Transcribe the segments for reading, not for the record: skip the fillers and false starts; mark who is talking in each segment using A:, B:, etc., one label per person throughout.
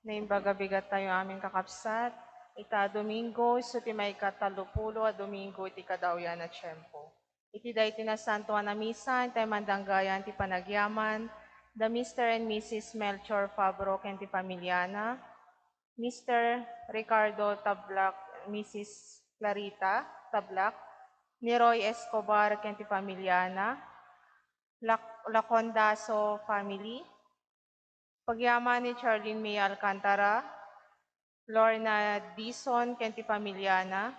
A: na imbagabigat tayo aming kakapsat, ita Domingo, iti may katalupulo a Domingo, iti kadawyan at tiyempo. Iti day tinasantuan na misa, tayo mandanggayan, ti panagyaman, the Mr. and Mrs. Melchor Fabro, ken ti pamilyana, Mr. Ricardo Tablak, Mrs. Clarita Tablak, ni Roy Escobar, ken ti pamilyana, Lacondaso family, pagyaman ni Charlene May Alcantara, Lorna Dison, ken ti pamilyana,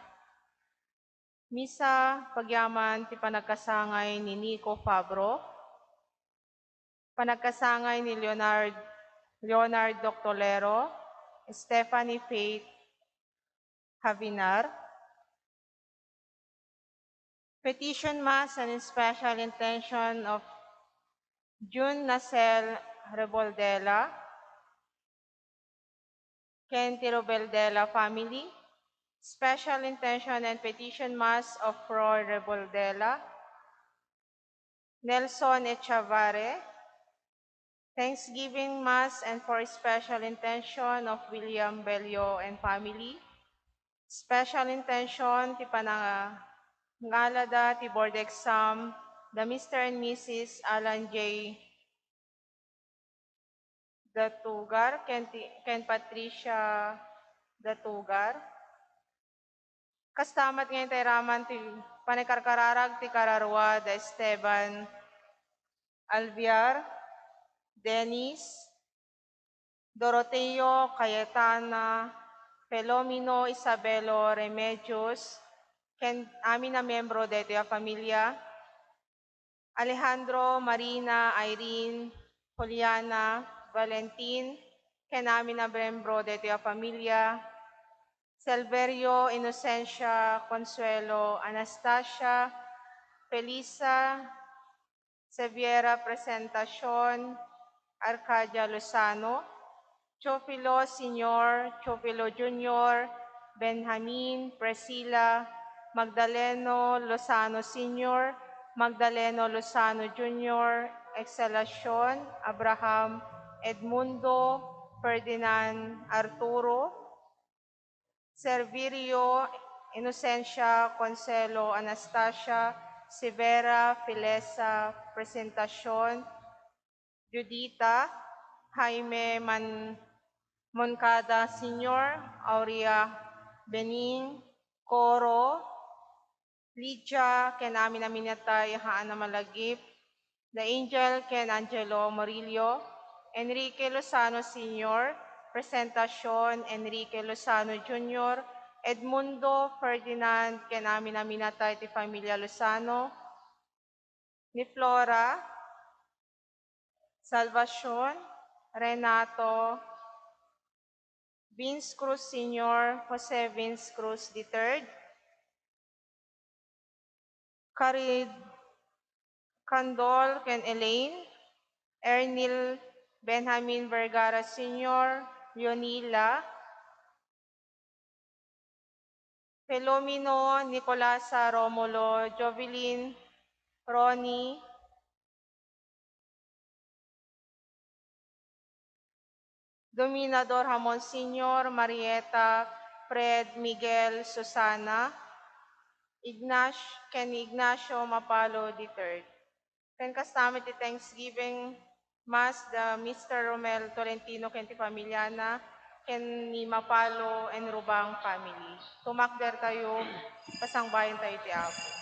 A: misa pagyaman ti panagkasangay ni Nico Fabro, panagkasangay ni Leonard Doctolero, Stephanie Faith Havinar, petition mass and in special intention of June Nacel Reboldela, Kenty Robeldela family, special intention and petition mass of Roy Reboldela, Nelson Echavare, Thanksgiving mass and for special intention of William Bello and family, special intention ti panangalada ti board exam, the Mr. and Mrs. Alan J. Datugar, Ken Patricia Datugar. Kastamat ngayon tayo raman ti panikarkararag ti Kararwa da Esteban Alviar, Dennis, Doroteo Cayetana, Pelomino Isabelo Remedios, ken amin na membro de tia familia, Alejandro Marina Irene Juliana Valentin, ken amin na membro de tia familia, Silverio Inocencia Consuelo Anastasia, Felisa Seviera Presentacion, Arcadia Lozano, Chofilo Sr., Chofilo Jr., Benjamin, Priscilla, Magdaleno Lozano Sr., Magdaleno Lozano Jr., Exalacion, Abraham, Edmundo, Ferdinand Arturo, Servirio Inocencia Concelo Anastasia, Severa Filesa Presentacion, Judita, Jaime Moncada Sr., Aurea Bening, Coro, Lydia, ken amin na minatay, haan na malagip, The Angel, ken Angelo Morillo, Enrique Lozano Sr., Presentacion, Enrique Lozano Jr., Edmundo Ferdinand, ken amin na minatay, ti familia Lozano, ni Flora, Salvacion, Renato, Vince Cruz Sr., Jose Vince Cruz III, Carid Candol, ken Elaine, Ernil Benjamin Vergara Sr., Leonila, Pelomino Nicolasa Romulo, Jovelyn, Ronnie, Dominador Hamon Sr., Marieta, Fred, Miguel, Susana, Ken Ignacio Mapalo III. Ken kastamit ti Thanksgiving Mass, the Mr. Romel Tolentino, ken ti pamilyana, ken ni Mapalo and Rubang family. Tumakder tayo, pasangbayan tayo ti Apo.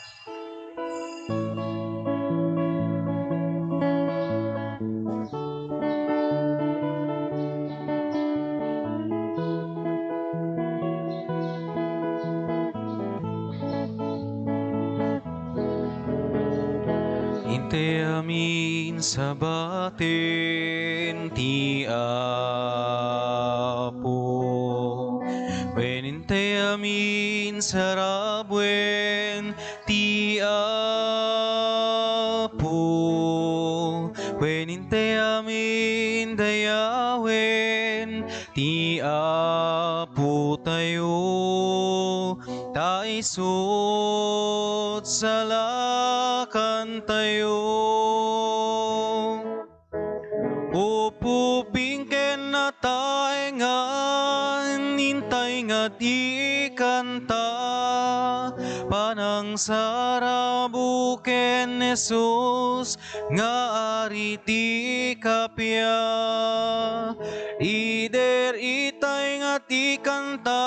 B: Inte amin sabaten ti Apo, wen inte amin sarabwen ti Apo, wen inte amin dayawen ti Apo tayo, taisot salakan tayo. Upupingken na tayo nga nga ikanta, panang sarabuken Jesus, nga ariti kapya. Ider itay nga ikanta,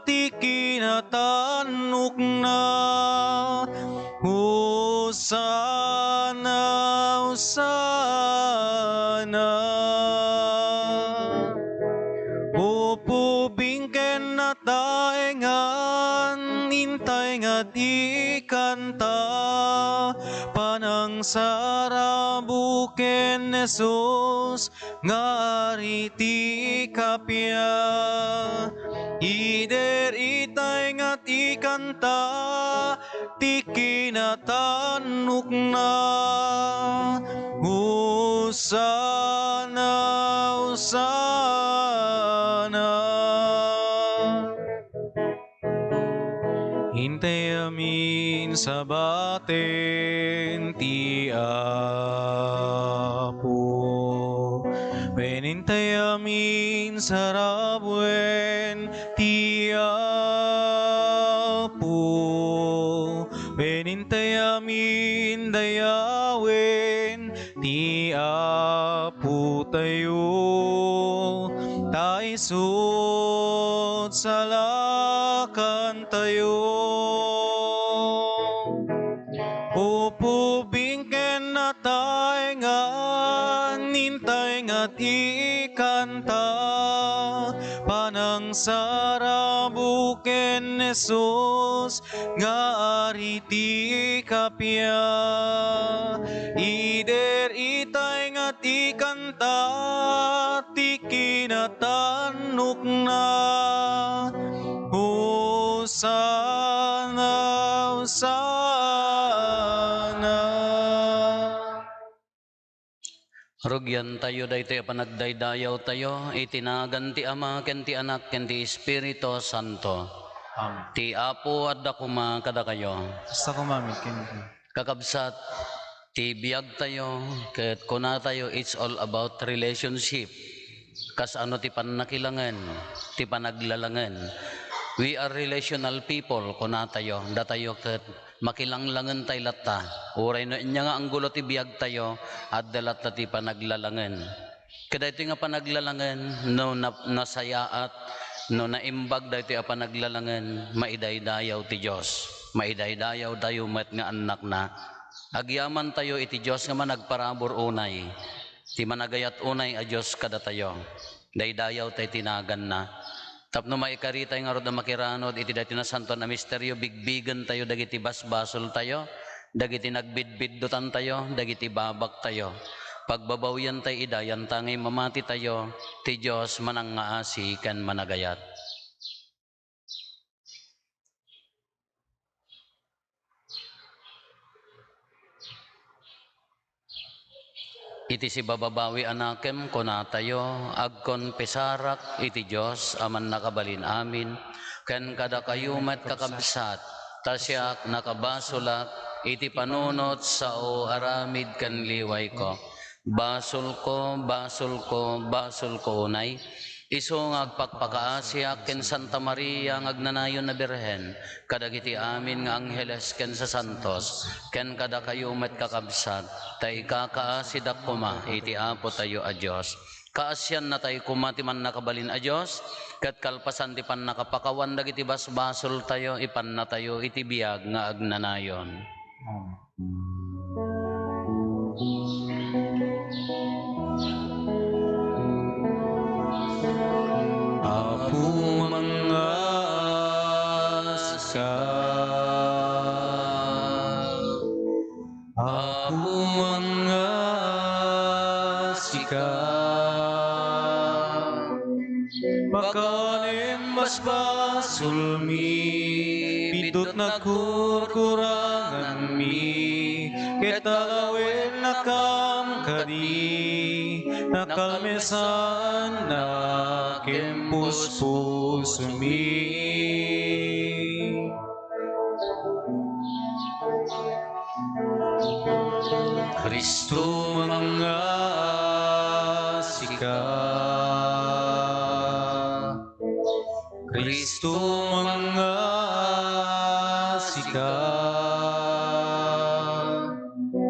B: ti kinatanuk na. Hosana, Hosana. Opo bingken na taengan, intay nga ikanta, panang sarabuken Jesus, nga ariti kapya. Ider itay nga ikanta, ti kinatanuk na. Hosana, Hosana. Hintay amin sa baten ti Apo. Penintay amin sa rabwen ti Apo. Penintay amin dayawen ti Apo tayo. Taisot salakan tayo. Opo bingken na taengan, nintay nga ikanta, panang sarabuken Jesus, nga ariti kapya. Ider itay nga ikanta, ti kinatanuk na. Hosana, Hosana.
C: Rugyan tayo daytoy panagdaydayaw tayo, itinagan ti Ama, ken ti Anak, ken ti Espiritu Santo.
B: Amen.
C: Ti Apo at dakuma kada kayo.
B: Basta kumamit kayo.
C: Kakabsat, ti biyag tayo, ket kuna tayo, it's all about relationship. Kas ano ti panakilangan, ti panaglalangan. We are relational people, kuna tayo, da tayo ket makilanglangan tayo latta. Uray no inya nga ang gulo ti biyag tayo, at dalat ti panaglalangan. Kada ito nga panaglalangan, no nasayaat, no naimbag da ito nga panaglalangan, maidaydayaw ti Diyos. Maidaydayaw tayo met nga anak na. Agyaman tayo iti Diyos nga managparabor unay. Ti managayat unay a Diyos kada tayo. Daydayaw tayo tinagan na. Tapno maikarita nga rod na makiranod, iti dati na santo na misteryo, bigbigan tayo, dagiti basbasol tayo, dagiti nagbidbiddutan tayo, dagiti babak tayo. Pagbabawyan tayo, idayan tangay mamati tayo, ti Diyos manang ngaasi kan managayat. Iti si bababawi anakem kuna tayo, agkon pesarak iti Diyos, aman nakabalin amin, ken kada kayumat kakabsat, tasyak nakabasulak, iti panunot sa o aramid kan liway ko. Basul ko, basul ko, basul ko unay, iso ngagpakpakaasya ken Santa Maria ngagnanayon na Birhen, kadagiti amin nga angheles ken sa santos, ken kada kayumet kakabsat, tay kakaasidak kuma, iti Apo tayo a Diyos. Kaasyan na tayo kumati man nakabalin a Diyos, ket kalpasan ti pan nakapakawan dagiti basbasol tayo, ipan na tayo iti biyag nga agnanayon.
B: Apo mga aska, Apo mga asika, bakanem basbasul mi, bidot na kurkurangan mi, ketalawen nakam kadi, nakalmesan na kempuspus mi. Kristo mga asika, Kristo mga sika.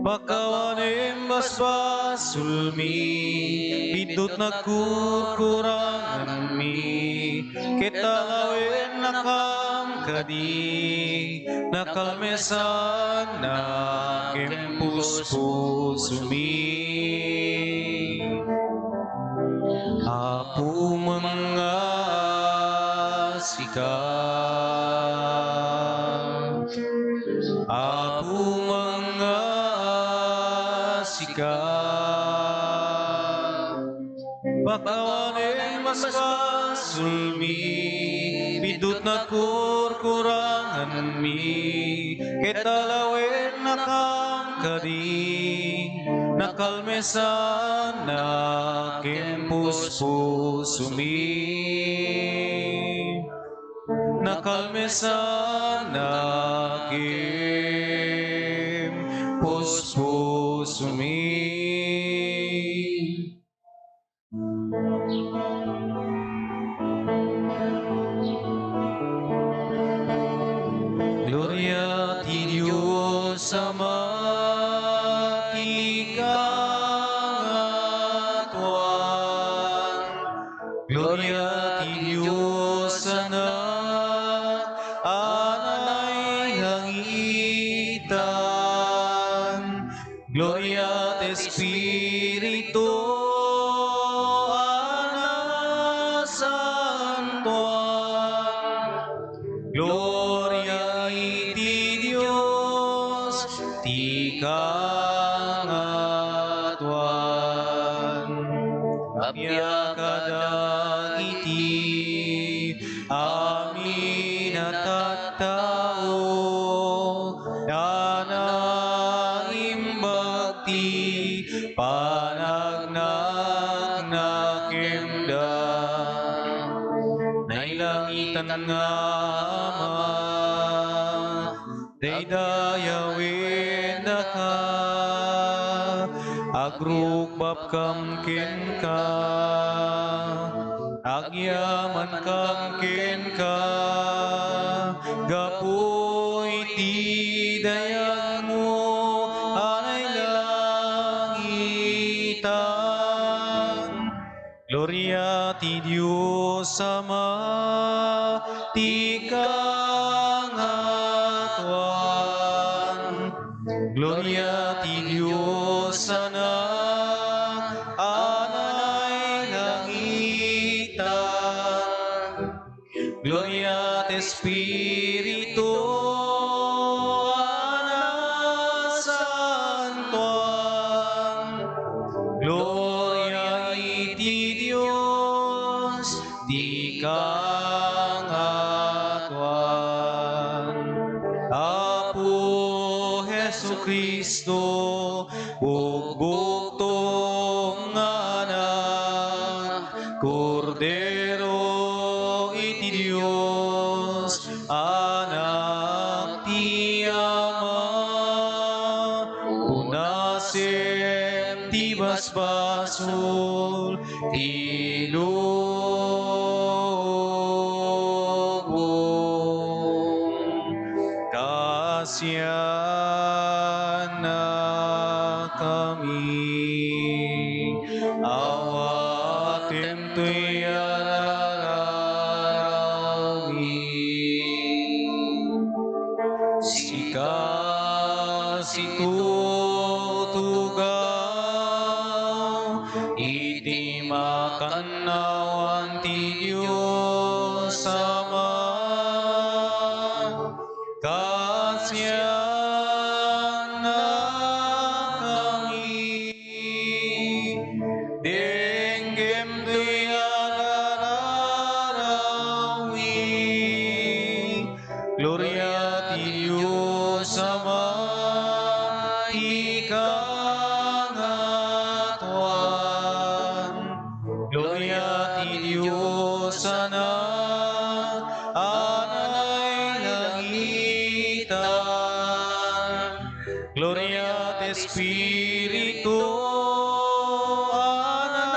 B: Pakawanim basbas sulmi, bidot nagkukurangan mi, kitalawin nakam kadi, nakalmesan na kempuspusumi. Apu mga sika, apu mga sika, bakawanin mas pasulmi, bidut na kurkurangan mi, kitalawin nakam kadi, nakalmesan na kempuspusumi. Nakalmesan na kempuspusumi. Gloria ti Dios sama ikangatuan. Gloria ti Dios anak anay hangitan. Gloria te Espiritu anak santuan. Gloria iti Dios ti kangatuan. Abya kadagiti amin at tattao na imbagti panagnag na kemda. Nailangitan nga ama, daydayawin na ka, agrukbab kam ken ka, agyaman kam ken ka, gapoy ti dayag mo, anay langitan. Gloria ti Dios sama ti kangatuan. Gloria ti Dios anak anay langitan. Gloria te Espiritu anak santuan. Gloria iti Dios ti kangatuan. Apo Jesucristo ug buktong anak, Kordero iti Dios anak ti Ama, unasem ti basbasol ti lubong, kasyan na kami, awatem to'y ararami. Sika situtugaw, iti makanawan ti Diyos Ama, kasyan na kami, denggem to'y arararawi. Gloria ti Dios Ama, ti kangatuan. Gloria ti Dios anak anay langitan. Gloria te Espiritu anak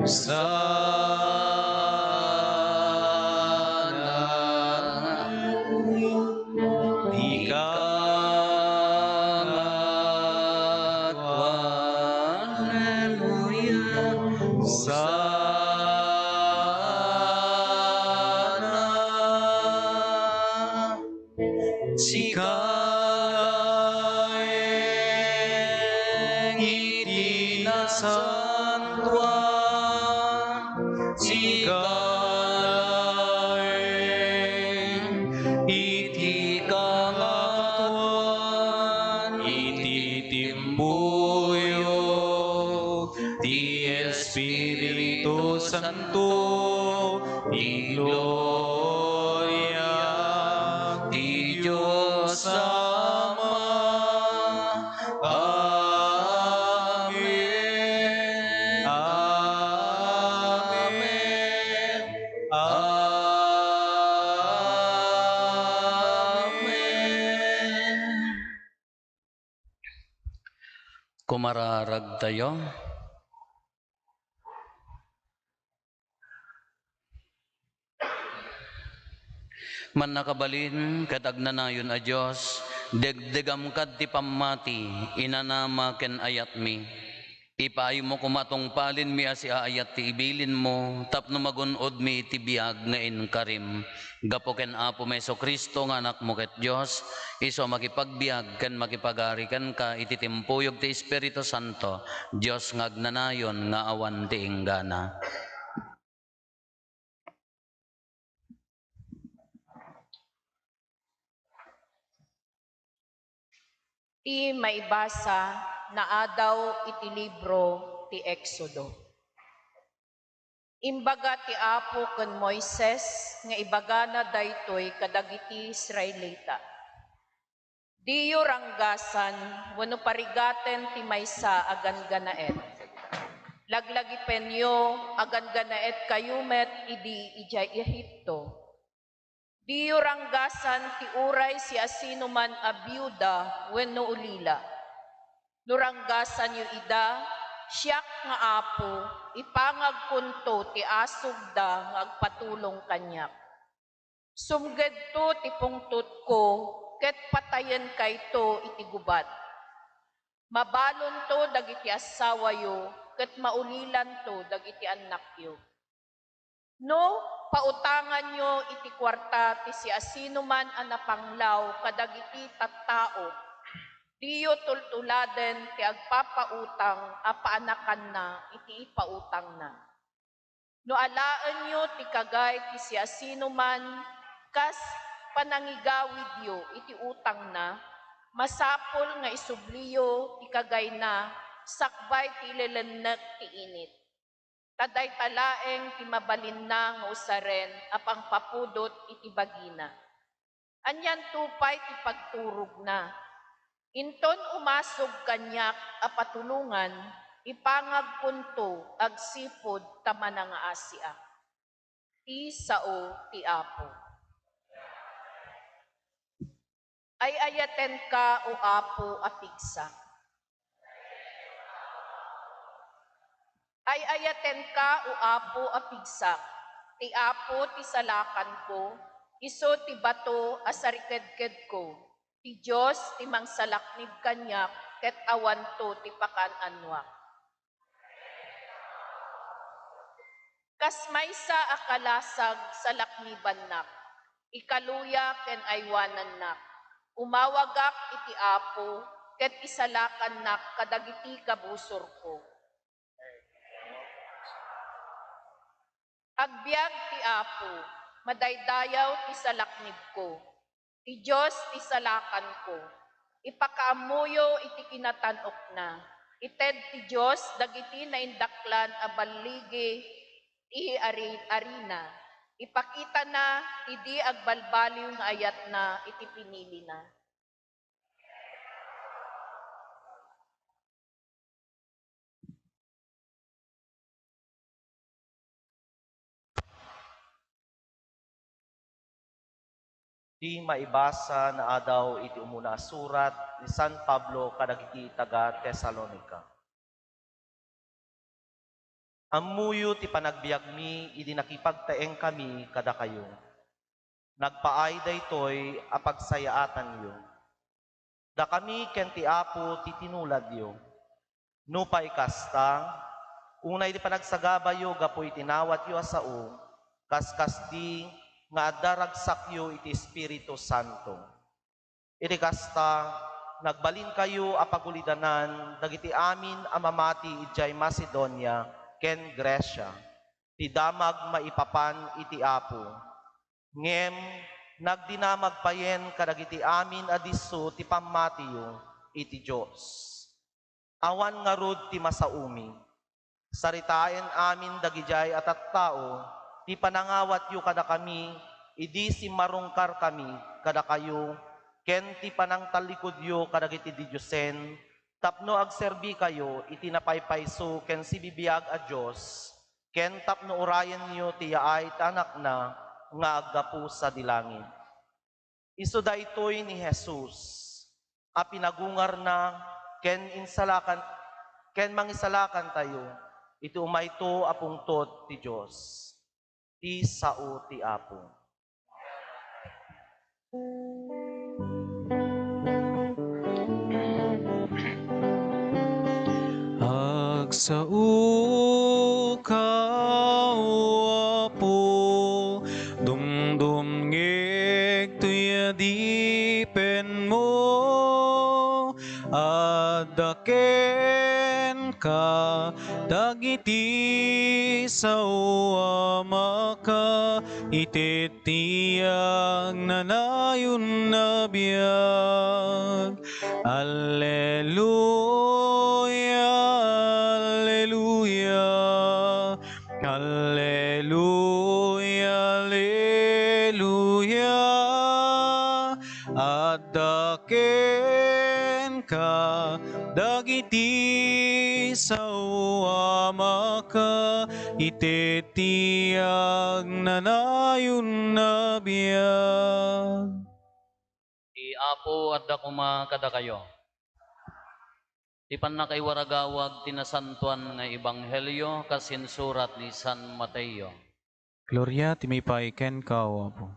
B: di ka sana sikalaeng itinasantuan, sikalaeng itikangatuan, ititimpuyo ti Espiritu Santo, di gloria ti Diyos Ama. Amen. Amen. Amen.
C: Kumararag tayo. Man nakabalin, katagnanayon a Diyos, degdegam kad ti pamati, inanama ken ayat mi. Ipaay mo kumatong palin mi asi aayat ti ibilin mo, tapno magunod mi ti biag nga inkarim. Gapo ken Apo Meso Kristo nga anak mo ket Diyos, iso makipagbiag ken makipagarikan ka ititimpuyog ti Espiritu Santo, Diyos ngagnanayon nga awan ti inggana.
D: Ti maibasa na adaw iti libro ti Exodo. Imbaga ti Apo ken Moises nga ibagana daytoy kadagiti Israelita. Diyo ranggasan wenno parigaten ti maysa agan ganaet. Laglagi penyo agan ganaet kayumet idi ijay Ehipto. Diyo ranggasan ti uray si asinuman a byuda wenno ulila. Nuranggasan yu ida, siyak nga Apo, ipangagkunto ti asog da nga agpatulong kanyak. Sumged to ti pungtot ko, ket patayen kayto iti gubat. Mabalon to dagiti asawa yo, ket maulilan to dagiti anak yo. No, pautangan nyo iti kwarta ti si asinuman a napanglaw kadagiti tattao. Diyo tultuladen ti agpapautang a paanakan na iti ipautang na. No alaan nyo ti kagay ti si asinuman kas panangigawid yo iti utang na, masapol nga isubliyo ti kagay na sakbay ti ilelenek ti init. Taday talaeng ti mabalin na nga usaren apang papudot iti bagina. Anyan tupay ti pagturog na. Inton umasog kanyak a patulungan, ipangagpunto agsipod taman nga Asia. Ti sao ti Apo. Ay ayaten ka o Apo a pigsa. Ay ayaten ka o Apo a pigsak, ti Apo ti salakan ko, iso ti bato a sariked-ked ko, ti Diyos ti mangsalaknib kanyak, ket awan to ti pakan-anwak. Kas maysa a kalasag sa lakniban nak, ikaluya ken aywanan nak, umawagak iti Apo, ket isalakan nak kadagiti kabusor ko. Agbiag ti Apo, madaydayaw ti salaknib ko, ti Diyos ti salakan ko, ipakaamuyo iti kinatanok na, ited ti Diyos dagiti naindaklan a balligi iti arina, ipakita na idi agbalbaliw nga ayat na iti pinili na.
E: Di maibasa na adaw iti umuna surat ni San Pablo kadagiti taga Tesalonica. Ammuyo ti panagbiag mi, idi nakipagtaeng kami kada kayo. Nagpaay daytoy apagsayaatan yo. Da kami ken ti Apo ti tinulad yo. Nupay kasta, unay di panagsagabayo gapoy tinawat yo asao, kaskas di nga daragsak yo iti Espiritu Santo. Iti kasta, nagbalin kayo apagulidanan, dagiti amin amamati ijay Macedonia, ken Gresya. Ti damag maipapan iti Apo. Ngem, nagdinamag payen kadagiti amin adiso ti pamatiyo iti Diyos. Awan nga rod ti masaumi. Saritaen amin dagijay at tao, ti panangawat yu kada kami, idi si marungkar kami kada kayo, ken ti panangtalikod yu kadagiti di Diyosen, tapno agserbi kayo, iti napaypayso ken si bibiyag a Diyos, ken tapno urayan yu ti yaay tanak na, nga aggapu sa dilangit. Isu daytoy ni Jesus, a pinagungar na, ken mangisalakan tayo, iti umayto apungtod ti Diyos. Ti sao ti Apo.
B: Agsao ka, O Apo, dumdum ngeg tuyadipen mo, adaken ka, dagiti sao maka, ititiyag nanayon na biyag. Alleluia, alleluia, alleluia, alleluia. Adaken ka, dagiti sao maka, ititiyag nanayon na biyag.
C: Ti Apo at dakuma kada kayo. Ti panakaiwaragawag tinasantuan nga ebanghelyo kasinsurat ni San Mateo.
B: Gloria timipay ken ka, O Apo.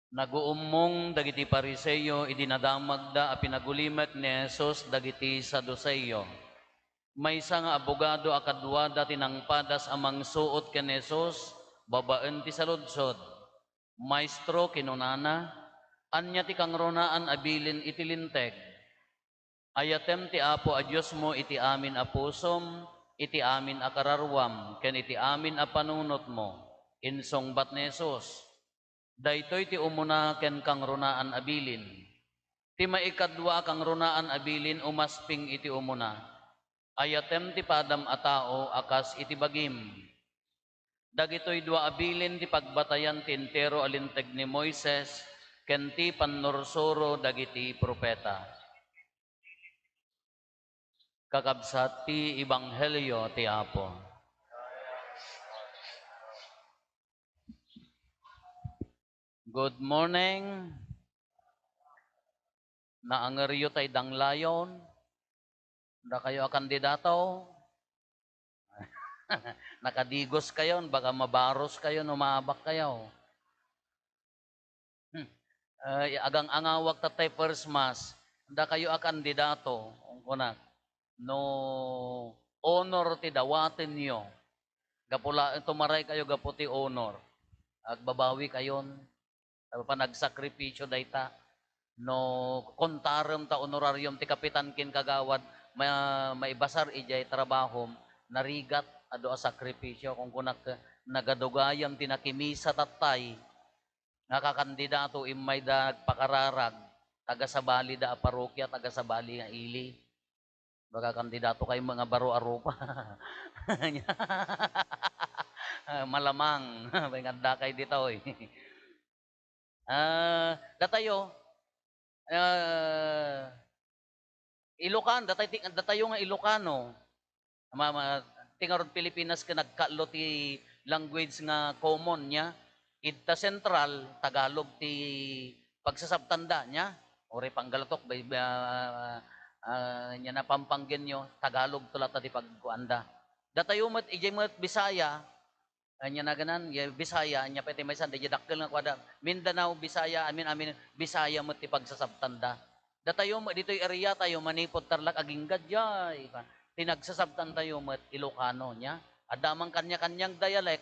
C: Naguummong dagiti Pariseyo idinadamagda a pinagulimet ni Jesus dagiti Saduseyo. Maysa nga abogado akadwada tinangpadas amang suot ken Jesus babaen ti saludsod. Maestro kinunana, anya ti kangronaan abilin iti linteg. Ayatem ti Apo a Dios mo iti amin a pusom, iti amin a kararwam, ken iti amin a panunot mo. Insongbat ni Jesus. Daytoy ti umuna ken kangronaan abilin. Ti maikadwa kangronaan abilin umasping iti umuna. Ayatem ti padam a tao akas iti bagim. Dagitoy dua abilin ti pagbatayan ti entero alinteg ni Moises ken ti pannursuro dagiti propeta. Kakabsat ti ebanghelyo ti Apo. Good morning. Naangaryo tay danglayon. Da kayo a kandidato. Nakadigos kayo, baka mabaros kayo, numabak kayo. Agang angawag tatay first mass, da kayo a kandidato. Kunak, no honor ti dawatin nyo. Gapula, tumaray kayo gaputi honor. Agbabawi kayon. Panagsakripisyo dayta. No kontarem ta honorarium ti kapitan kin kagawad maibasar ijay trabaho narigat ado a sakripisyo kung kunak nagadugayam tinakimisa tatay nakakandidato imay da pakararag taga sabali da a parokya taga sabali nga ili baga kandidato kay mga baro arupa malamang nganda kay dito datayo Ilocan, datayo nga Ilocano. Tingarod Pilipinas ka nagkalo ti language nga common niya. Ita Sentral, Tagalog ti pagsasabtanda niya. Ore Panggalatok, niya na Pampanggenyo, Tagalog tulata ti pagkuanda. Datayo mat, ijay mat Bisaya, anya na ganan, Bisaya, anya pati may san, di dakkel nga kwada. Mindanao, Bisaya, amin, Bisaya mat ti pagsasabtanda. Datayo mat, dito'y area tayo, manipot tarlak aging gadjay. Tinagsasabtan tayo mat Ilocano niya. Adamang kanya-kanyang dialect,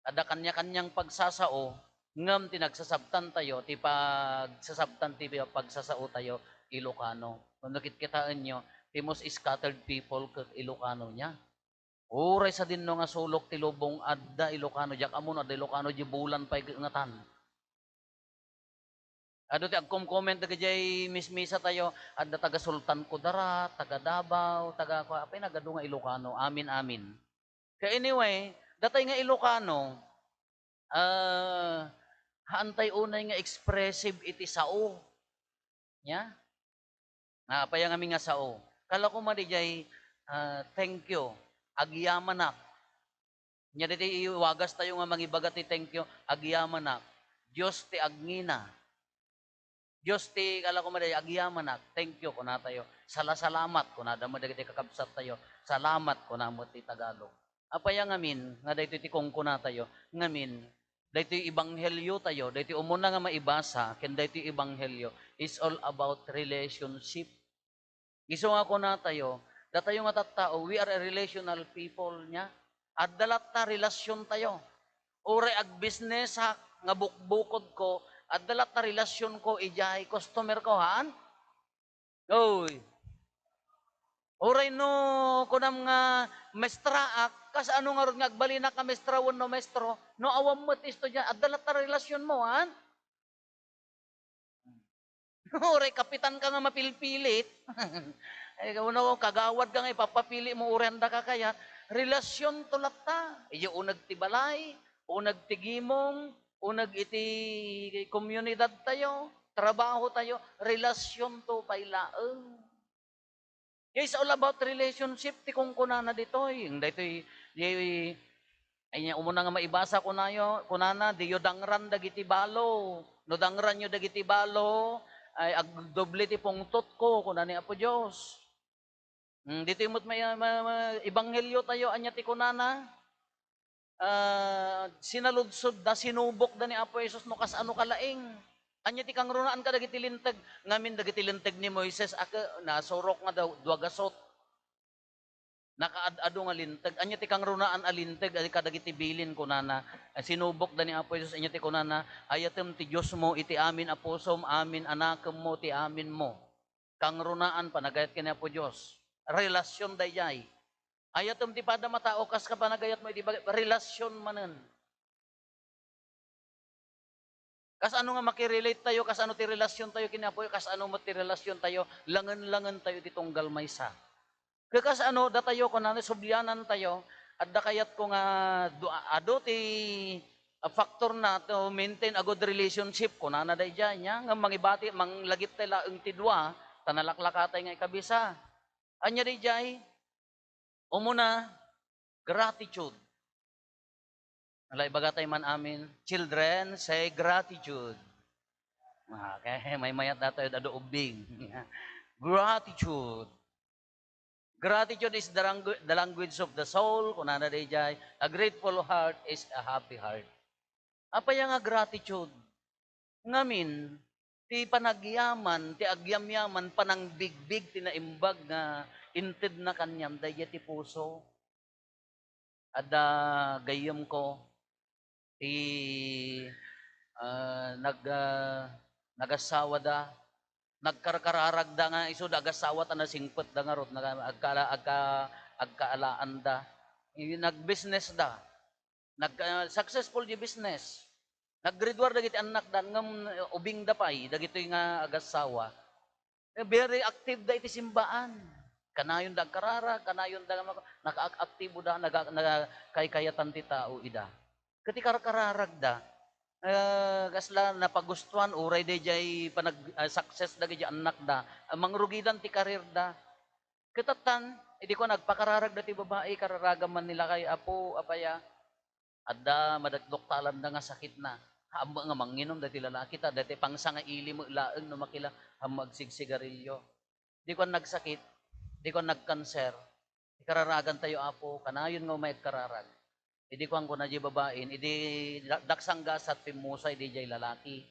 C: ada kanya-kanyang pagsasao, ngam tinagsasabtan tayo, ti pagsasabtan ti pagsasao tayo, Ilocano. Kung nakitkitaan nyo, ti most scattered people kag Ilocano niya. Uray sa din nga sulok ti lubong adda Ilocano, jak amon adda Ilocano, di bulan pa ingatan. Ado ti agkom-comment daga jay mismisa tayo, adda taga Sultan Kudarat, taga Davao, taga apay nagado nga Ilocano. Amin amin. Kaya anyway, datay nga Ilocano, haantay unay nga expressive iti sao. Nya? Paya nga nga sao. Kala ko madijay, thank you, agyamanak. Nya diti iwagas tayo nga mangibagat ti thank you, agyamanak. Diyos ti agngina. Diyos ti, kala ko madijay, agyamanak. Thank you, kuna tayo. Salamat, kuna dama dagiti kakabsat tayo. Salamat, kuna mo ti Tagalog. Apaya ngamin, nga dayto ti kongkuna tayo, ngamin, dayto ibanghelyo tayo, dayto umuna nga maibasa, ken dayto ibanghelyo, is all about relationship. Iso nga ko na tayo, datayo nga tattao, we are a relational people niya, at dalat na relasyon tayo. Ure ag business ha, nga bukbukod ko, at dalat na relasyon ko, ijay customer ko, haan? Oy, oray no, kunam nga mestraak, kas ano nga ron nga agbalina ka mestrawan no mestro, no awam mo't istudyan, at dalat na relasyon mo, han? Oray, kapitan ka nga mapilpilit. Uno, kagawad ka nga, ipapapili mo, urenda ka kaya, relasyon tulak ta. Iyo unag ti balay, unag ti gimong, unag iti komunidad tayo, trabaho tayo, relasyon to pailaeng. It's all about relationship ti kung kunana ditoy. Ditoy ay umuna nga maibasa kunana diyo dangran dagiti balo. No dangran yo dagiti balo ay agdoble ti pungtot ko kunani Apo Dios. Dito imot may ebanghelyo tayo anya ti kunana. Sinaludsod da sinubok da ni Apo Jesus no kas ano kalaing. Anya ti kang runaan ka dagiti linteg, ngamin dagiti linteg ni Moises aka nasurok nga daw duagasot. Nakaadado nga linteg, anya ti kang runaan a linteg adi kadagiti bilin kunana. Sinubok da ni Apo Jesus anya ti kunana, ayatem ti Dios mo iti amin aposom, amin anakem mo ti amin mo. Kang runaan panagayat kini Apo Dios. Relasyon dayay. Ayatem ti pada matao kas ka panagayat mo iti relasyon manen. Kas ano nga makirelate tayo, kas ano ti relasyon tayo kinapoy, kas ano mo ti relasyon tayo, langan-langan tayo ditunggal maysa. Kaya kas ano, datayo ko na, subyanan tayo, at dakayat ko nga, ado ti factor na to maintain a good relationship ko na day dyan, nga mangibati, manglagip tayo ang tidwa, tanalaklakatay nga ikabisa. Anya day dyan, umuna, gratitude. Alay bagatay man amin, children, say gratitude. Okay, may mayat na tayo dado ubing. Gratitude. Gratitude is the language of the soul. Kunana day jay, a grateful heart is a happy heart. Apa yang nga gratitude? Ngamin, ti panagyaman, ti agyamyaman, panang bigbig, ti naimbag nga inted na kanyam, daya ti puso. Ada gayam ko, nagasawa da, nagkarkararag da nga iso nagasawa ta na singpet da nga rot, agkaalaan da. Nag-business da, successful di business. Nag-graduate dagiti anak da, ngam ubing da pay, dagito nga agasawa. Very active da iti simbaan. Kanayon da karara, kanayon da naka-aktibo da, nagkayatan ti tao ida. Ketika kararagda, kasla napagustuhan, uray de jay success da jay anak da, mangrugidan ti karir da. Ketatan, hindi ko nagpakararag da ti babae, kararagaman nila kay Apo, apaya, Adda madagdok talam na nga sakit na. Hamba nga manginom dati lalaki ta, dati pangsa nga ili mo laeng no makila hamag sigsigarilyo. Di ko nagsakit, di ko nagkanser. Ikararagan tayo apo, kanayon nga may kararag. Idi ko ang kuna di babain, idi daksang gasat pimusay di jay lalaki.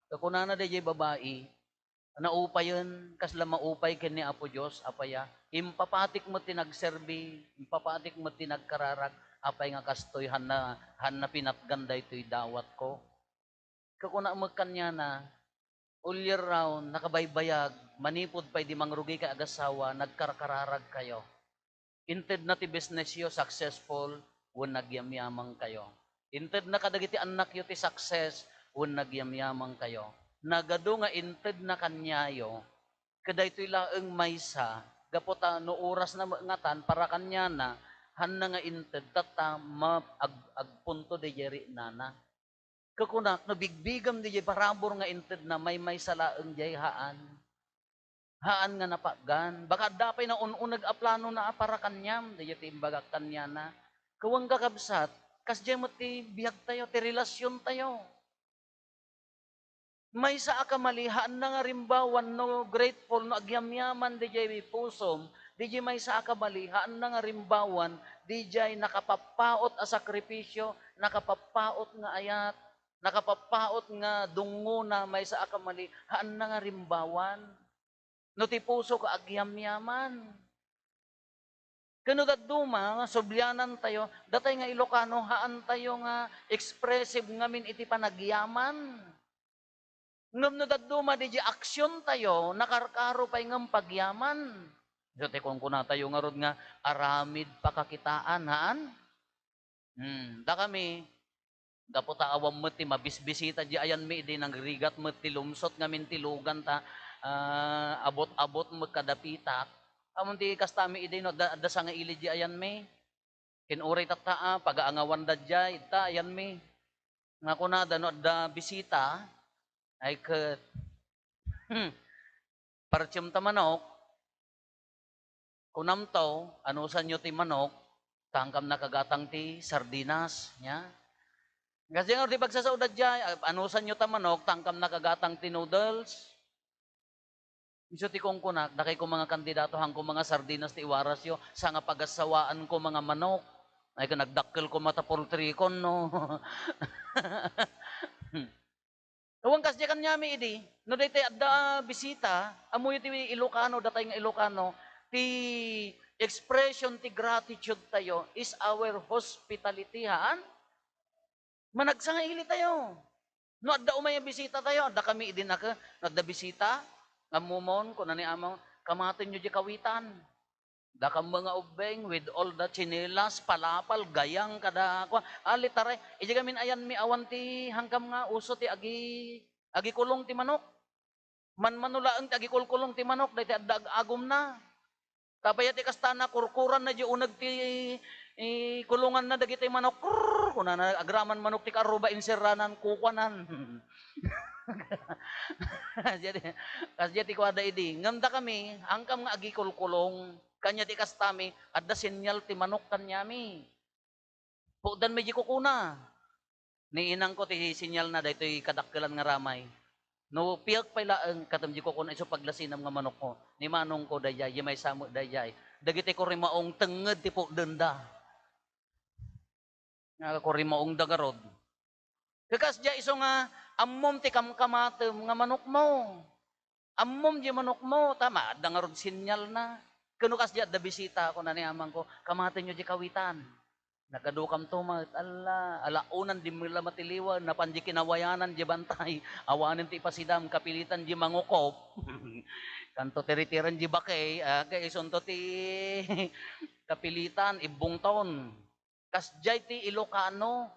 C: Kakuna na di jay babae, naupay yun, kasla maupay ken ni Apo Diyos, apaya, impapatik mo tinagserbi, impapatik mo tinagkararag, apay nga kastoy, han na pinatganda ito'y dawat ko. Kakuna mo kanya na, all year round, nakabaybayag, manipod pa'y di mangrugi ka agasawa, nagkarkararag kayo. Inted na ti business yo, successful, wen nagyamyamang kayo. Inted na kadagiti anak yo ti success, wen nagyamyamang kayo. Nagado nga inted na kanyayo, kada ito'y laeng maysa, gapota no oras na ngatan, para kanya na, han na nga inted, tata agpunto de jeri nana. Kakunak, no bigbigam di jay parabor nga inted na may salaeng jay haan. Haan nga napagan. Baka dapay na ununag aplano na para kanyam, di jay timbagak kanya na. Kawang kakabsat, kas jay mo ti biyag tayo, ti relasyon tayo. May sa akamalihaan na nga rimbawan no grateful no agyamyaman di jay pusom, di jay may sa akamalihaan na nga rimbawan, di jay nakapapaot a sakripisyo, nakapapaot nga ayat, nakapapaot nga dungo na may sa akamalihaan na nga rimbawan. No ti puso ka agyamyaman. Kano daduma nga subyanan tayo, datay nga Ilocano haan tayo nga expressive ngamin iti panagyaman. Ngam no daduma di aksyon tayo, nakarkaro pa'y ngam pagyaman. Dati kung kuna tayo nga rod nga aramid pakakitaan, haan? Da kami, dapat awam mo ti mabisbisita di ayan mi, di nang rigat mo ti lumsot ngamin ti lugan ta, abot-abot mo kadapitat. Amon ti kastami ide no, da sa nga ili di ayan mi. Kinuray tataa, pag-aangawan da di, ita ayan mi. Nga kuna da no, da bisita, ay kat, parchim ta manok, kunam to, anusan nyo ti manok, tangkam nakagatang ti sardinas, nya. Kasi nga di pagsasaudad dyan, anusan nyo ta manok, tangkam nakagatang ti noodles. Iso ti kong kunak, dakay ko mga kandidato, hang ko mga sardinas ti iwaras yo, sa nga pagasawaan ko mga manok. Ay ka nagdakkel ko mata poultry kon, no. Huwag kas di kanyami idi, no dati adda bisita, amoy ti Ilocano, datay nga Ilocano, ti expression ti gratitude tayo is our hospitality, haan? Managsangili tayo. No adda umay bisita tayo, adda kami idi naka, adda bisita, amumon, kung nani amang, kamatin nyo di kawitan. Da kang mga ubeng with all the chinelas, palapal, gayang, kada ako. Taray, iji gamin ayan mi awan ti hangkam nga uso ti agi kulong ti manok. Manulaang ti agi kulkulong ti manok, dahi ti adda agom na. Tapaya ti kastana, kurkuran na di unag ti kulungan na dagiti manok. Kung na agraman manok ti karuba inseranan, kukwanan. Kasi ti kwada idi, ngamda kami, hangkam nga agi kulkulong, kanya ti kastami, adda sinyal ti manok kanyami. Pugdan medyo kukuna. Ni inang ko ti sinyal na daytoy kadakkelan nga ramay. No piyak pay laeng katam di kukuna iso paglasinam nga manok ko. Ni manong ko dayay, may samo dayay. Dagiti ko rimaong tenged ti pugdan da. Nga ko rimaong dagarod. Kakas dia iso nga ammom ti kamkamatem nga manok mo. Ammom di manok mo, tama, adda nga rod sinyal na. Kano kas di adda bisita ako na ni amang ko, kamaten nyo di kawitan. Nagkadukam tumat, alaunan di mila matiliwan, napan di kinawayanan di bantay, awanin ti pasidam, kapilitan di mangukop. Kanto tiritiran di bakay, kay isunto ti kapilitan, ibong taon. Kas jay ti Ilocano,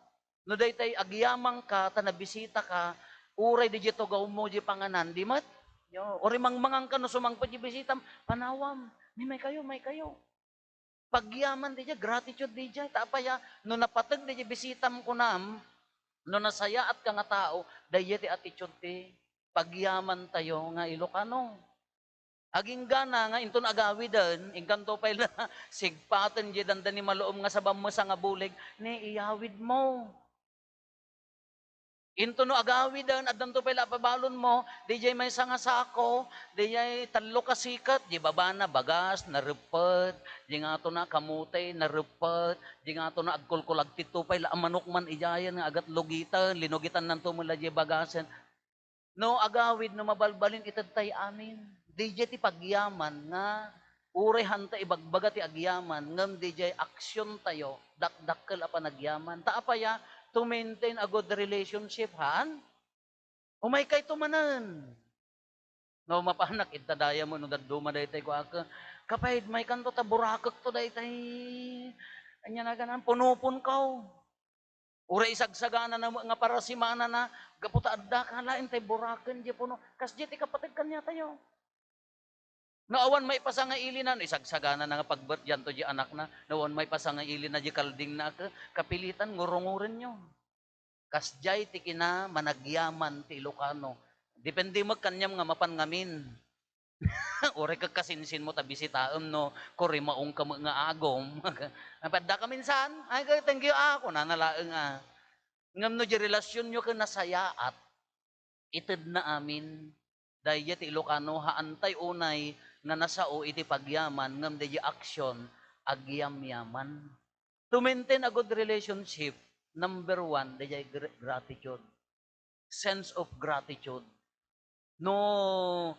C: no day tay agyamang ka, tanabisita ka, uray di jito gaw mo di panganan, di mat? Yo, ori mangmangang ka no sumangpad di bisita, panawam, may kayo. Pagyaman di gratitude di tapaya, no napatag di bisitam ko nam, no nasaya at ka nga tao, di ti attitude ti, pagyaman tayo nga Ilocano. Aging gana nga inton agawidan, ingkanto pa ila sigpaten di dandan ni maluom nga sa bamasa nga bulig, ni iyawid mo. Into no agawidan, addan to pa ila pabalon mo, di jay may sanga sako, di jay talo ka sikat, di baba na bagas, narupet, di nga to na kamutay, narupet, di nga to na agkulkulag tito pa ila manok man ijayan nga agat lugitan, linugitan nan to mula di bagasen. No agawid no mabalbalin itadtay amin. DJ ti pagyaman nga uray hanta ibagbaga ti agyaman ngem DJ aksyon tayo dakdakkel a panagyaman. Ta apaya to maintain a good relationship han. Umay kay tumanan. No mapanak itadaya mo no daduma daytay ko aka kapay may kanto ta burakek to daytay. Anya na ganan punupon kaw. Uray isagsagana na nga para simana na gaputa adda kalain tay buraken di puno kas di ti kapatid kanya tayo. Naawan may pasanga ili na isagsagana na nga pagbert yan to di anak na naawan may pasanga ili na di kalding na kapilitan ngurunguren nyo. Kas jay ti kina managyaman ti Ilocano. Depende mo kanyam nga mapan ngamin. Uray kakasinsin mo tabisitaem no kuri maong ka nga agom. Napadda ka minsan ay thank you ako nanalaeng ngam no di relasyon nyo ka nasayaat ited na amin dahil ti Ilocano haantay unay nga nasao iti pagyaman ngam di aksyon agyam-yaman. To maintain a good relationship, number 1, di gratitude. Sense of gratitude. No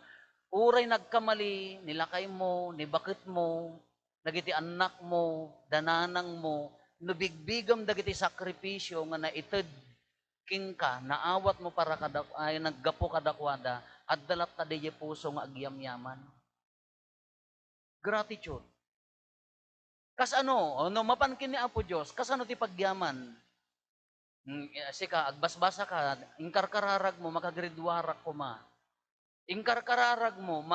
C: uray nagkamali, nilakay mo, nibakit mo, dagiti anak mo, dananang mo, nubigbigam dagiti sakripisyo nga naited king ka, naawat mo para ay naggapo kadakwada, at dalat ta di puso nga agyam-yaman. Gratitude. Kas ano mapankin ni Apo Diyos, kas ano ti pagyaman? Sika, agbasbasa ka, ingkarkararag mo, makagridwarak ko ma. Ingkarkararag mo,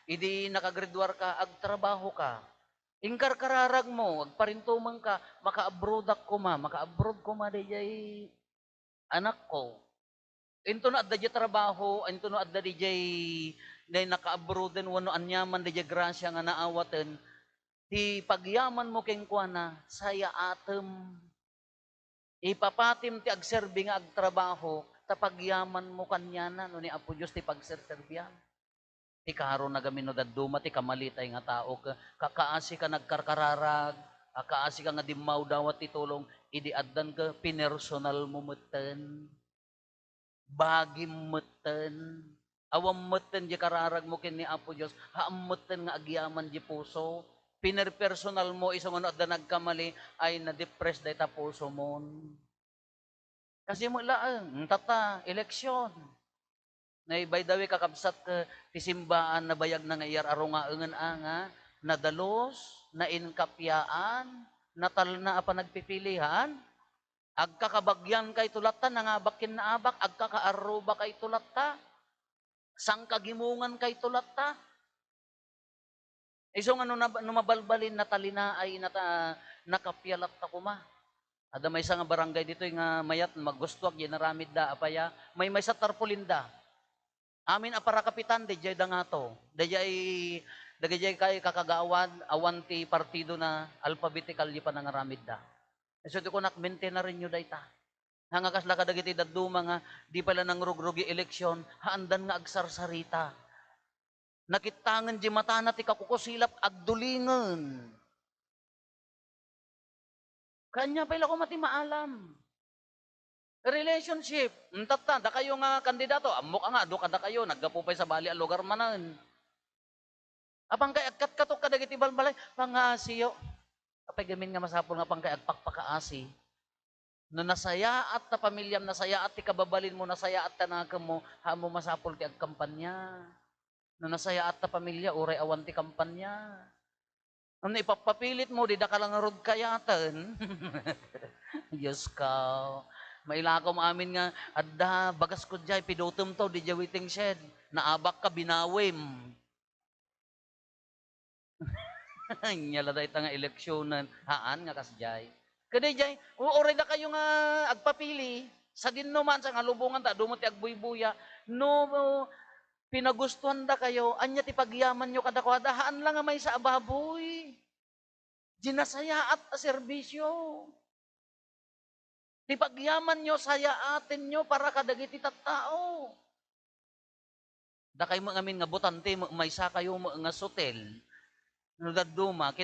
C: idi nakagridwar ka, agtrabaho ka. Ingkarkararag mo, agparintumang ka, maka-abroad ko ma, maka-abroad ko ma, dijay anak ko. Into na adda di trabaho, into na adda dijay naka-abroaden, wano anyaman dijay grasya nga naawaten, ti pagyaman mo keng kuana, saya atem. Ipapatim ti agserbi nga agtrabaho, tapagyaman mo kanyana, no ni Apo Diyos ti pagserserbiyan. Ti karon na gamin no daduma, ti kamalitay nga tao, kakaasi ka nagkarkararag, kakaasi ka nga dimaw dawat ti tulong, idi addan ka pinersonal mo meten, bagim meten, awam meten di kararag mo kin ni Apo Diyos, haam meten nga agyaman di puso, pinerpersonal mo, isang ano adda nagkamali, ay na-depress day ta puso mo. Kasi mo laang, tata, eleksyon. Na by the way, kakabsat ka, tisimbaan na bayag na ngayar aro nga engen anga, nadalos, na inkapyaan, natal na apa nagpipilihan, agkakabagyan kay tulata, nangabakin na abak, agkakaaruba kay tulata, sangkagimungan kay tulata. Iso nga no mabalbalin na talina ay nakapyalat ta kuma. Ada may nga barangay dito nga mayat maggustuak ginaramid da apaya may sa tarpulinda. Amin apara kapitan dejay da nga to. Dejay kay kakagawan awan ti partido na alphabetical di panangaramid da. So di ko nakmente na rin nyo dayta. Hanga kasla kadagiti daduma nga di pala nang rugrugi eleksyon haandan nga agsarsarita. Nakitangan di mata na ti kakukusilap agdulingan. Kanya pala ko mati maalam. Relationship. Tata, da kayo nga kandidato. Amok nga, do kada kayo. Naggapupay sa bali ang lugar manan. Apang kay agkat-katok kadagiti balbalay. Pangasiyo. Kapag gamin nga masapol nga pang kay agpakpakaasi. No nasaya at ta pamilyam, nasaya at ti kababalin mo, nasaya at tanakam mo, hamo masapol ti agkampanya. No nasaya at ta pamilya, uray awan ti kampanya. Ano ipapapilit mo, di da ka lang rod kayatan. Diyos ka. Mailakaw mo amin nga, adda, bagas ko dyan, pidotum to, di dya waiting shed. Naabak ka, binawim. Nyala da ita nga eleksyonan. Haan nga kasjay. Kada dyan, uoray da kayo nga agpapili. Sa din naman, sa nga lubungan ta, dumati agbuy-buya. No, Pinagustuhan da kayo, anya ti pagyaman nyo kadakwadahaan lang nga may sa ababoy. Ginasaya at serbisyo. Ti pagyaman nyo, saya atin nyo para kadagiti tattao. Da kayo mga amin nga butante, may sa kayo mga sotel. Nagdaduma,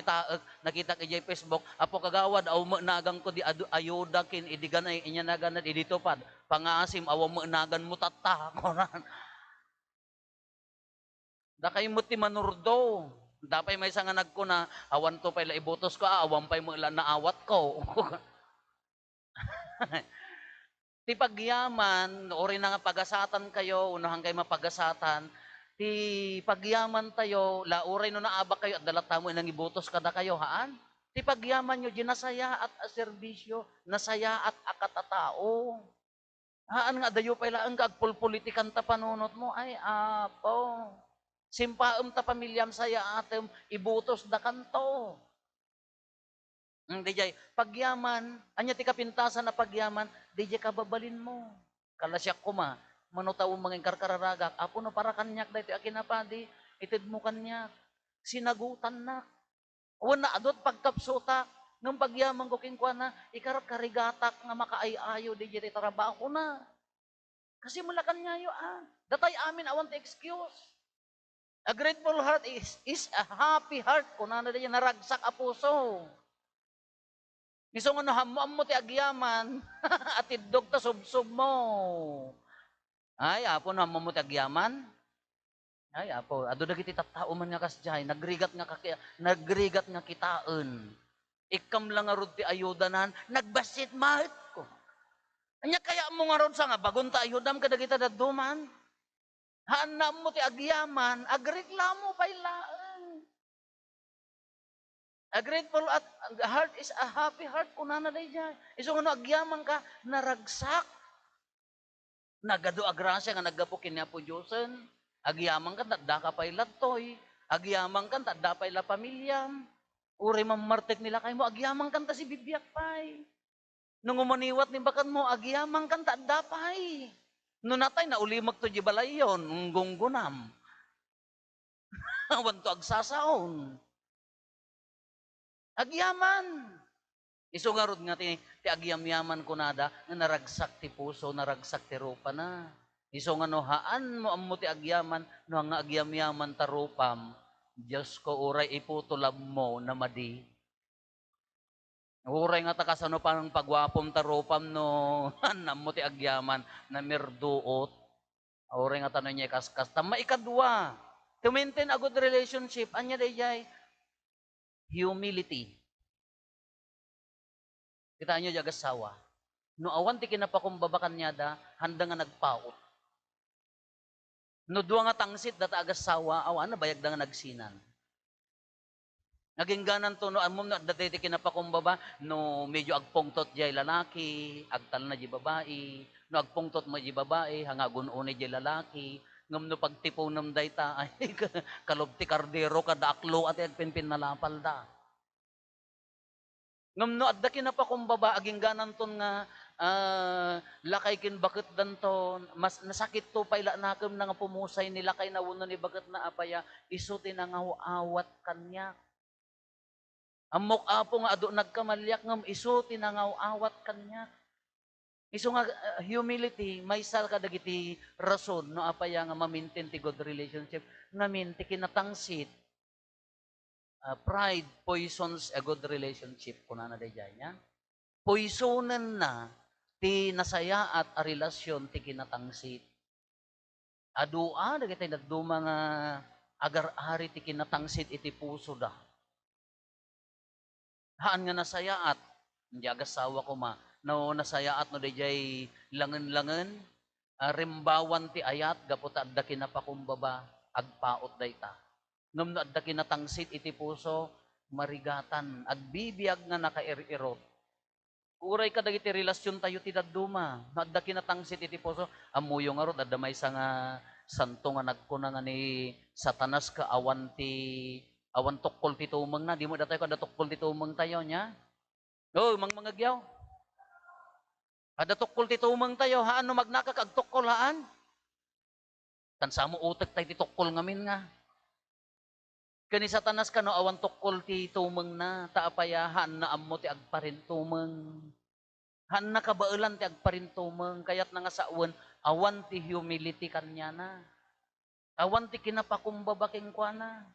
C: nakita kay Facebook, apo kagawad, aw nagang ko di ayuda kin, idiganay, inyanagan at iditopad. Pangasim, awa nagan mo tata. Da kayo mo ti manurdo. Dapay may nga nagkuna, awan to pala ibutos ko, awan pa'y mo ilan naawat ko. Ti pagyaman, ori na nga pagasatan kayo, unahan kayo mapagasatan, ti pagyaman tayo, lauray no naaba kayo, at dalata mo inang ibutos kada kayo, haan? Ti pagyaman nyo, ginasaya at serbisyo, nasaya at akatatao. Haan nga, dayo pala ang kagpulpolitikan ta panunot mo, ay apo. Simpaam ta pamilyam saya atem, ibutos da kanto. DJ, pagyaman, anya ti kapintasan na pagyaman, DJ kababalin mo. Kalasyak ko manutaw mga karkararagak, apo no para kanyak dahito akinapadi, itid mo kanyak, sinagutan na. Wana adot pagkapsutak, ng pagyaman ko kingkwa na, ikarkarigatak nga makaayayo, DJ trabaho na. Kasi mula kanyayo datay amin awan ti excuse. A grateful heart is a happy heart. Kung ano din naragsak a puso. Isong ano, hamuam mo ti agyaman, at idog ta subsub mo. Ay, apo na mo ti agyaman. Ay, apo, ado na kiti tattao man nga kasjay, nagrigat nga kitaan. Ikam lang nga rod ti ayudanan, nagbasit mahit ko. Anya kaya mo nga rod sa nga, bagon ta ayudam kada kita daduman. Hanam mo ti agyaman, agreklamo pailaan. A grateful heart is a happy heart. Kunana day dyan. Isong ano, agyaman ka, naragsak. Nagado agrasya nga nagapukin niya po Diyosen. Agyaman ka, tadda ka pa'y latoy. Agyaman ka, tadda pa'y la pamilyam. Uri mamartek nila kayo mo, agyaman ka, ta si bibiyak pa'y. Nung umaniwat ni bakan mo, agyaman ka, tadda pa'y. Nung natay, naulimag to di balay yun, gunggunam. Awan to agsasaon. Agyaman. Isungarod nga ti agyamyaman ko nada, nga naragsak ti puso, naragsak ti rupa na. Iso nga no, haan mo ammo ti agyaman, no nga agyamyaman ta rupam, Diyos ko uray iputulab mo na madi. Uray nga ta kasano pa ng pagwapom ta rupam no, hanam mo ti agyaman na mirduot. Uray nga tanong niya kaskas. Tama ikadwa, to maintain a good relationship, anya dayjay, humility. Kita nyo di agasawa. No awan ti kinapakumbabakan niya da, handa nga nagpaot. No duwa nga tangsit data agasawa, awan na bayag da nga nagsinan. Naging ganan to, no amom na dati ti kinapakumbaba, no medyo agpungtot jay lalaki, agtal na di babae, no agpungtot mo di babae, hangagun unay di lalaki, ngam no pagtipo nam dayta, ay kalubti kardero kada aklo at pinpin nalapal da. Ngam no adda kinapakumbaba, aging ganan ton nga, lakay kin bakit danton, mas nasakit to payla nakem na nga pumusay ni lakay na wuno ni bakit na apaya, iso tinangawawat kanya. Amok apo nga ado nagkamalyak ngam iso tinangawawat kanya. Iso nga humility, may sal ka dagiti rason no apaya nga ma-maintain ti good relationship, ngamin ti kinatangsit. Pride poisons a good relationship. Kuna na dayjay niya. Poisonan na ti nasaya at a relasyon ti kinatangsit. Adua, dagiti nagduma nga agar-ari ti kinatangsit iti puso da. Haan nga nasaya at, hindi agasawa ko no nasaya at no dayjay langen-langen, rimbawan ti ayat, gaputa adda kinapakumbaba, agpaot dayta. Ngam no adda kinatangsit iti puso, marigatan, agbibiyag nga nakair-irot. Uray ka dagiti relasyon tayo ti dadduma, no adda kinatangsit iti puso, amuyo nga rod, adda may nga santo nga nagkuna nga ni Satanas ka awan tukkol ti tumeng na, di mo datay ko adda tukkol ti tumeng tayo niya. Oh, mga gyaw. Adda tukkol ti tumeng tayo, haan no magnakak ag tukkol haan? Tansa mo utek tayo ti tukol ngamin nga. Kani sa tanas ka no, awan tukol ti tumeng na, taapayahan na ammo ti agparin tumeng. Han na kabailan ti agparin tumeng, kayat na nga sa awan ti humility kanya na. Awan ti kinapakumbaba king kwa na.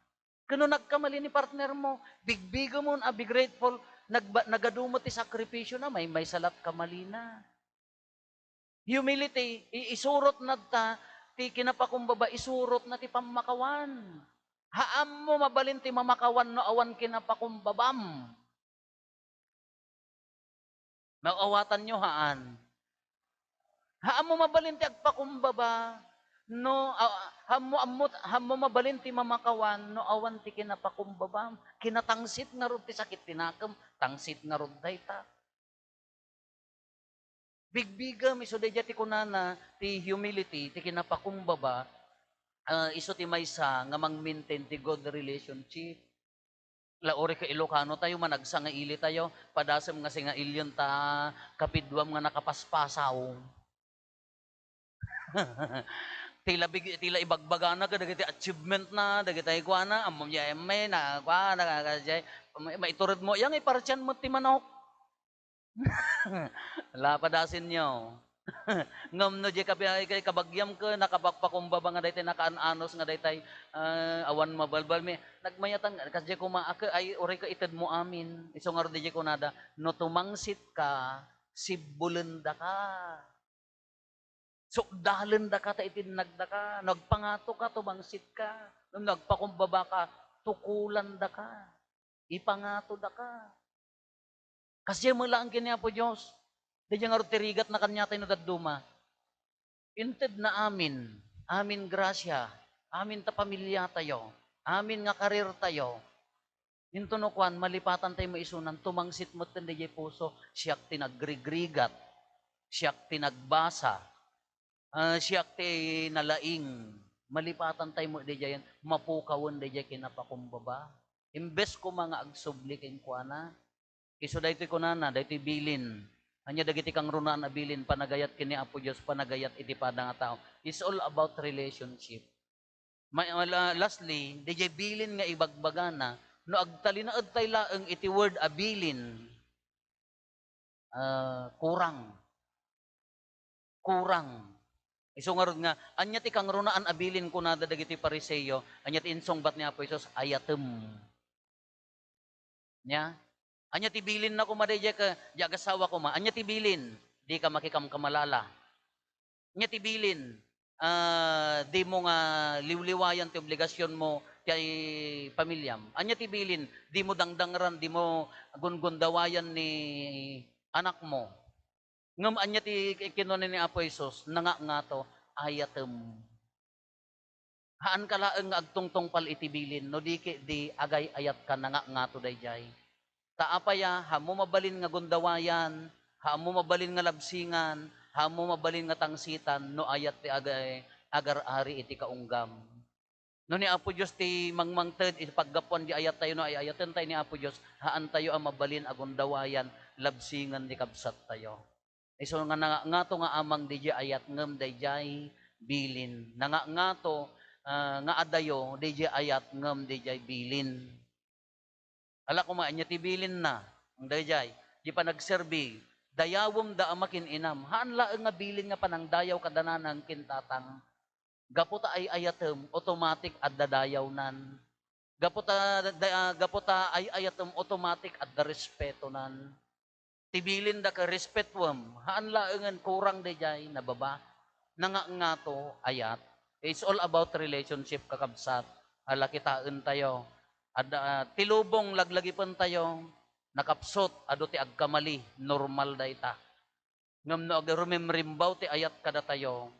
C: Kano nagkamali ni partner mo, bigbigo mo, be grateful, nagadumot ti sakripisyo na, may salat kamali na. Humility, isurot na ta, ti kinapakumbaba, isurot na ti pamakawan. Haam mo mabalin ti mamakawan no awan kinapakumbabam. Mawawatan nyo haan. Haam mo mabalin ti agpakumbaba, no, haam mo mabalin ti mamakawan no awan ti kinapakumbabam. Kinatangsit nga rod ti sakit tinakam, tangsit nga rod dayta. Bigbigam, iso day ti kunana, ti humility, ti kinapakumbaba, iso ti maysa nga mang-maintain ti good relationship. Laori ka Ilocano tayo, managsa nga ili tayo, padasem nga si nga ilyon ta, kapidwam nga nakapaspasaw. tila ibagbaga na, dagiti achievement na, dagiti kwa na, amom yeme na, kwa, nakakajay, maiturod mo, yang ipartiyan mo ti manok. Lapadasin nyo. Ngam no di kay kabagyam ka nakapagpakumbaba nga daytay nakaanos nga daytay awan mabalbal mi nagmayatan kasi kuma aka ay oray ka ited mo amin iso nga di ko nada no tumangsit ka sibulenda ka so dalenda ka ta itinagda ka nagpangato ka tumangsit ka nagpakumbaba ka tukulan da ka ipangato da ka kasi mo lang kanya po Diyos. Di nga tirigat na kanya tayo nadaduma. Inted na amin grasya, amin ta pamilya tayo, amin nga karir tayo. Into no kwan, malipatan tayo maisunan, tumangsit mo tanda jay puso, siyak tinagrigrigat, siyak tinagbasa, siyak ti nalaing, malipatan tayo mo di jayan, mapukawan di jay kinapakumbaba. Imbes ko mga agsubli king kuana, iso daytoy kunana, daytoy bilin. Anya dagiti kang runaan abilin panagayat kini Apo Dios panagayat iti pada nga tao. It's all about relationship. Lastly, DJ bilin nga ibagbagana no agtalinaed tay laeng iti word abilin kurang. Iso nga rod nga anya ti kang runaan abilin kunada dagiti Pariseo, anya ti insong bat ni Apo Hesus ayatem. Nya anya tibilin na kumaday ka, jagasawa ko ma. Anya tibilin, di ka makikamkamalala. Anya tibilin, di mo nga liwliwayan ti obligasyon mo kay pamilyam. Anya tibilin, di mo dangdangran, di mo gungundawayan ni anak mo. Ngam anya ti kinunin ni Apo Isos, nga to, ayatem. Haan kalaeng agtungtong pal itibilin, no di agay ayat ka nga to dayjay. Taapaya, hamo mabalin nga gundawayan, hamo mabalin nga labsingan, hamo mabalin nga tangsitan, no ayat ti agar-ari iti kaunggam. No ni Apo Diyos ti mangmangted, iti paggapuan di ayat tayo, no ay ayaten tayo ni Apo Diyos, haan tayo ang mabalin agundawayan, labsingan ni kabsat tayo. So nga to nga amang di ayat ngem dayjay bilin. Nga to nga adayo di ayat ngem di bilin. Ala ko anya tibilin na, ang dayjay, di pa nagserbi, dayawom da amakin inam, haan laeng nga bilin nga panang dayaw kadananang kintatang, gaputa ay ayatem, automatic at dadayaw nan, gaputa ay ayatem, automatic at da respeto nan, tibilin da ka respetwam, haan laengan kurang dayjay, nababa, nga to ayat, it's all about relationship kakabsat, hala kitaan tayo, tilubong laglagipon tayo, nakapsot, ado ti agkamali, normal dayta. Ngam no rumemrimbaw ti ayat kada tayo,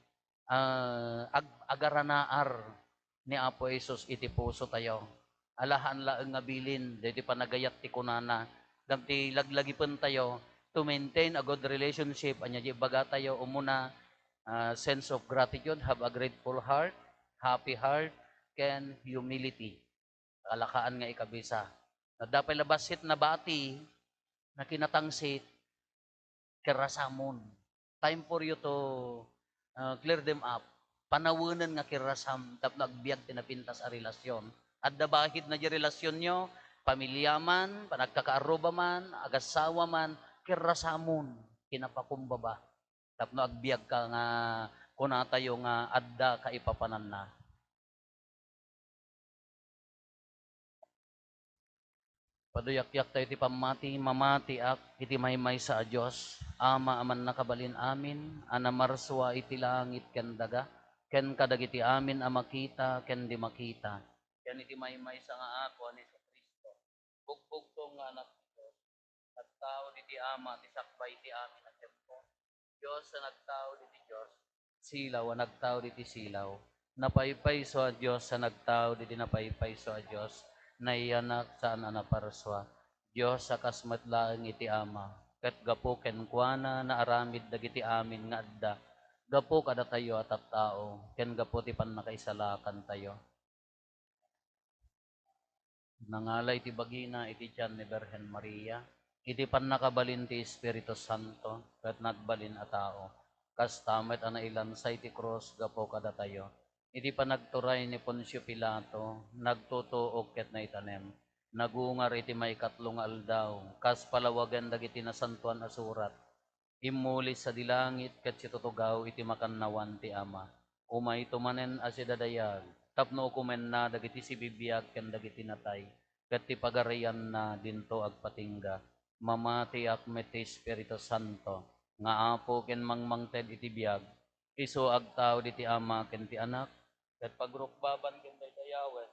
C: agaranaar ni Apo Hesus iti puso tayo. Alahan laeng nga bilin, diti panagayat ti kunana, ngam ti laglagipon tayo, to maintain a good relationship, anya di baga tayo, umuna, sense of gratitude, have a grateful heart, happy heart, and humility. Alakaan nga ikabisa. Na dapat labasit na bati, na kinatangsit, kerasamon. Time for you to clear them up. Panawunan nga kirasam, tapno agbiag tinapintas a relasyon. At dabahid na di relasyon nyo, pamilyaman, panagkakaaruba man, agasawa man, kirasamon, kinapakumbaba. Tapno agbiag ka nga, kuna tayo nga adda kaipapanan na. Paduyak-yak tayo iti pamati, mamati ak, iti maymay sa Diyos. Ama aman nakabalin amin, anamarswa iti langit ken daga, ken kadagiti amin amakita, ken di makita. Ken iti maymay sa nga ako, ni sa Kristo. Bugbog to nga anak ni Diyos, nagtao iti ama, ti sakbay iti amin at tempo. Diyos na nagtao iti Diyos, silaw ang nagtao iti silaw. Napaypay so a Diyos sa nagtao iti napaypay so a Diyos, naiyanak saan anaparswa. Diyos sa kasmatlaeng iti ama, ket gapo ken kuana na aramid dagiti amin nga adda. Gapo kada tayo at tao, ken gapo ti pannakaisalakan tayo. Nangalay iti bagina iti tiyan ni Berhen Maria, iti pannakabalin ti Espiritu Santo, ket nagbalin a tao. Kas tamet ana ilansay ti cross gapo kada tayo. Iti panagturay ni Poncio Pilato, nagtutuok ket naitanem. Nagungar iti maikatlong aldaw, kas palawagan dagiti nasantuan a surat. Imulis sa dilangit ket situtugaw iti makannawan ti Ama. Umay tumanen a sidadayag, tapno kumen na dagiti sibibiyag ken dagiti natay. Ket ti pagarian na dinto agpatingga. Mamati ak met ti Espiritu Santo, nga apo ken mangmangted iti biag. Isu agtaw iti Ama ken ti Anak, ket pagrukbaban ken daydayawen.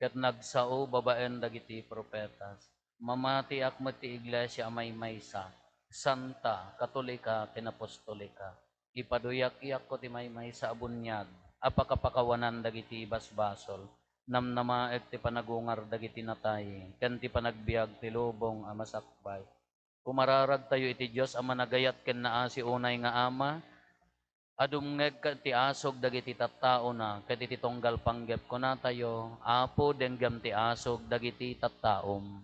C: Ket nagsao babaen dagiti propetas. Mamati ak met ti iglesia amay maysa, santa, katolika, ken apostolika. Ipaduyak-iyak ko ti maysa a bunyag, apakapakawanan dagiti basbasol. Namnamaek ti panagungar dagiti natay, ken ti panagbiag ti lubong a masakbay. Kumararag tayo iti Dios a managayat ken naa si unay nga ama, adumngeg ket ti asog dagiti tattao na, ket iti tunggal panggep ko na tayo, apo denggam ti asog dagiti tattaom.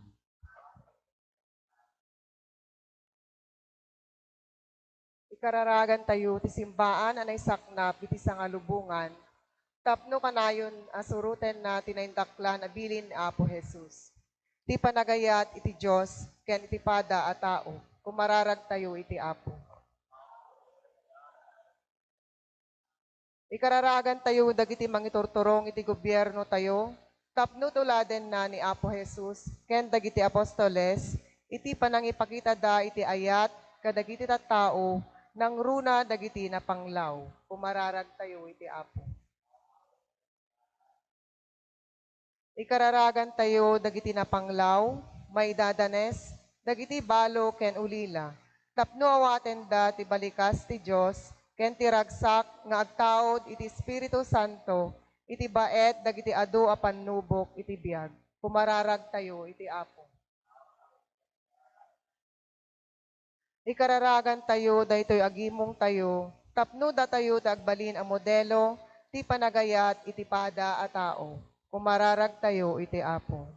F: Ikararagan tayo ti simbaan anay saknap iti sangalubungan. Tapno kanayon asuruten na tinaindaklan na bilin ni Apo Jesus. Ti panagayat iti Diyos, ken iti pada a tao, kumararag tayo iti Apo. Ikararagan tayo dagiti mangiturturong iti gobyerno tayo, tapno tuladen na ni Apo Jesus, ken dagiti apostoles, iti panangipakita da iti ayat, kadagiti tattao, nang runa dagiti napanglaw, kumararag tayo iti Apo. Ikararagan tayo dagiti napanglaw, may dadanes, dagiti balo ken ulila. Tapno awaten da ti balikas ti Dios ken ti ragsak nga agtaod iti Espiritu Santo, iti baet dagiti adu a pannubok iti biag. Kumararag tayo iti Apo. Ikararagan tayo daytoy agimong tayo, tapno da tayo dagbalin ang modelo, ti panagayat iti pada a tao. Kumararag tayo iti Apo.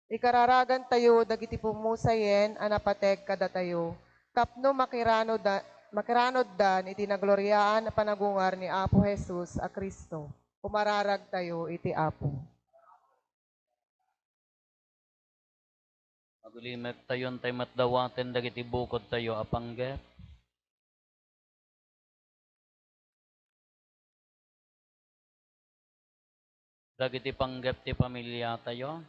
F: Ikararagan tayo dagiti pumusayen anapatek kada tayo. Tapno makiranod dan iti nagloryaan na panagungar ni Apo Jesus a Kristo. Kumararag tayo iti Apo.
C: Magulimet tayon tay matdawaten dagiti bukod tayo apanggep. Dagiti panggep ti pamilya tayo.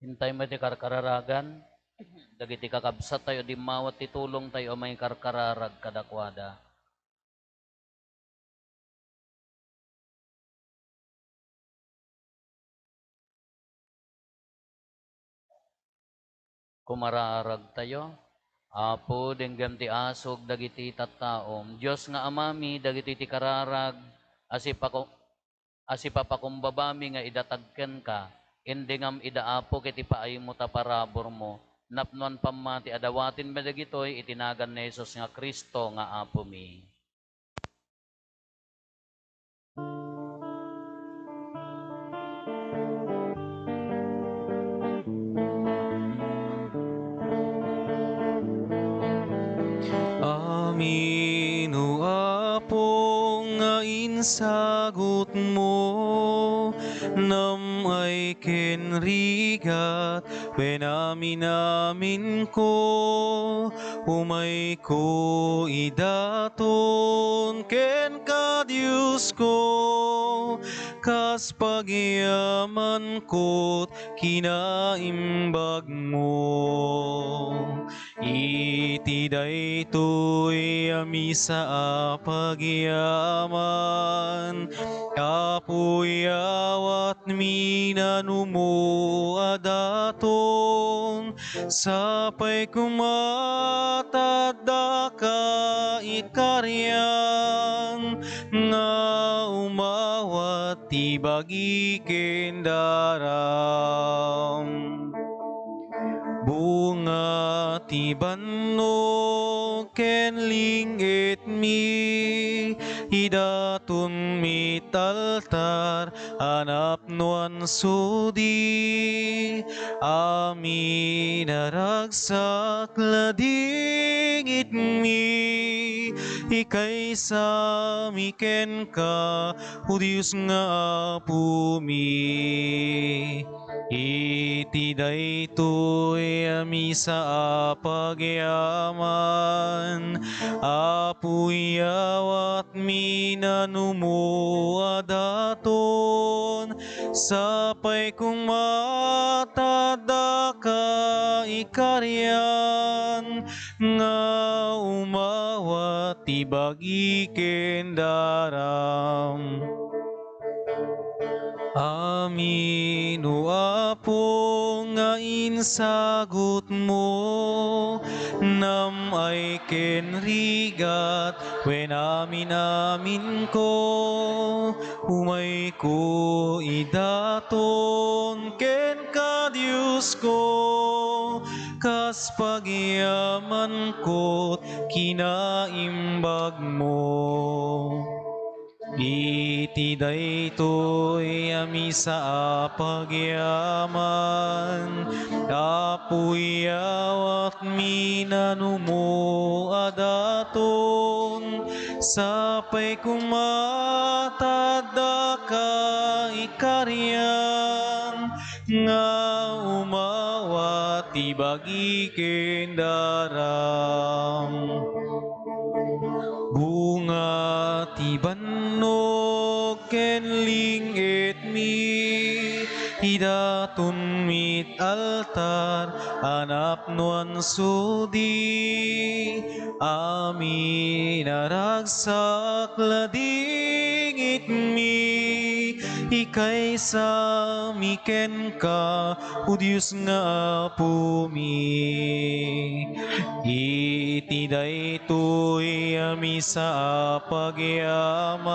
C: Hintay mo ti karkararagan, dagiti kakabsat tayo, di mawat ti tulong tayo may karkararag kadakwada. Kumararag tayo, apo denggam ti asog dagiti tattaom. Diyos nga amami dagiti ti kararag, asipapakumbabami nga idatagken ka, indengam idaapo kiti paay mo taparabor mo, napnuan pamati adawatin medagitoy itinagan ni Jesus nga Kristo nga apo mi.
B: nga insagot mo, nam ay kenrigat, when amin ko, umay ko idaton, ken ka Diyos ko, kas pagyaman ko't kinaimbag mo. Iti daytoy ami sa pagyaman, apoy awat minanumo adaton, sapay kumatadda ka ikaryan, nga umawat ti bagi kendaram. Bunga ti banno ken lingit mi, idaton mit altar anap nuan sudi, ami naragsak ladingit mi, ikay sami ken ka, o Diyos nga apo mi. Iti daytoy ami sa pagyaman, apoy awat minanumo adaton, sapay kung matadda ka ikaryan, nga umawat ibagi kendaram. Amin o Apo nga insagot mo, nam ay kenrigat, when amin ko, umay ko idaton, ken ka Diyos ko, kas pagyaman ko't kinaimbag mo. Iti daytoy ami sa pagyaman, apoy awat minanumo adaton, sapay kumatadda ka ikaryan, nga umawat ibagi kendaram. Bunga ti bannog ken lingit mi, idaton mit altar anap nuan sudi, ami naragsak ladingit mi, ikay sami ken ka, o Diyos nga apo mi. Iti daytoy ami sa pagyaman,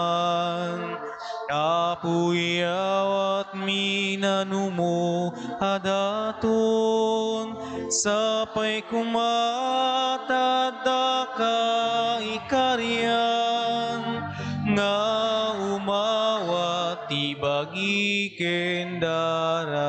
B: apoy awat minanumo adaton, sapay kumatadda ka ikaryan, nga umawat ibagi kendaram.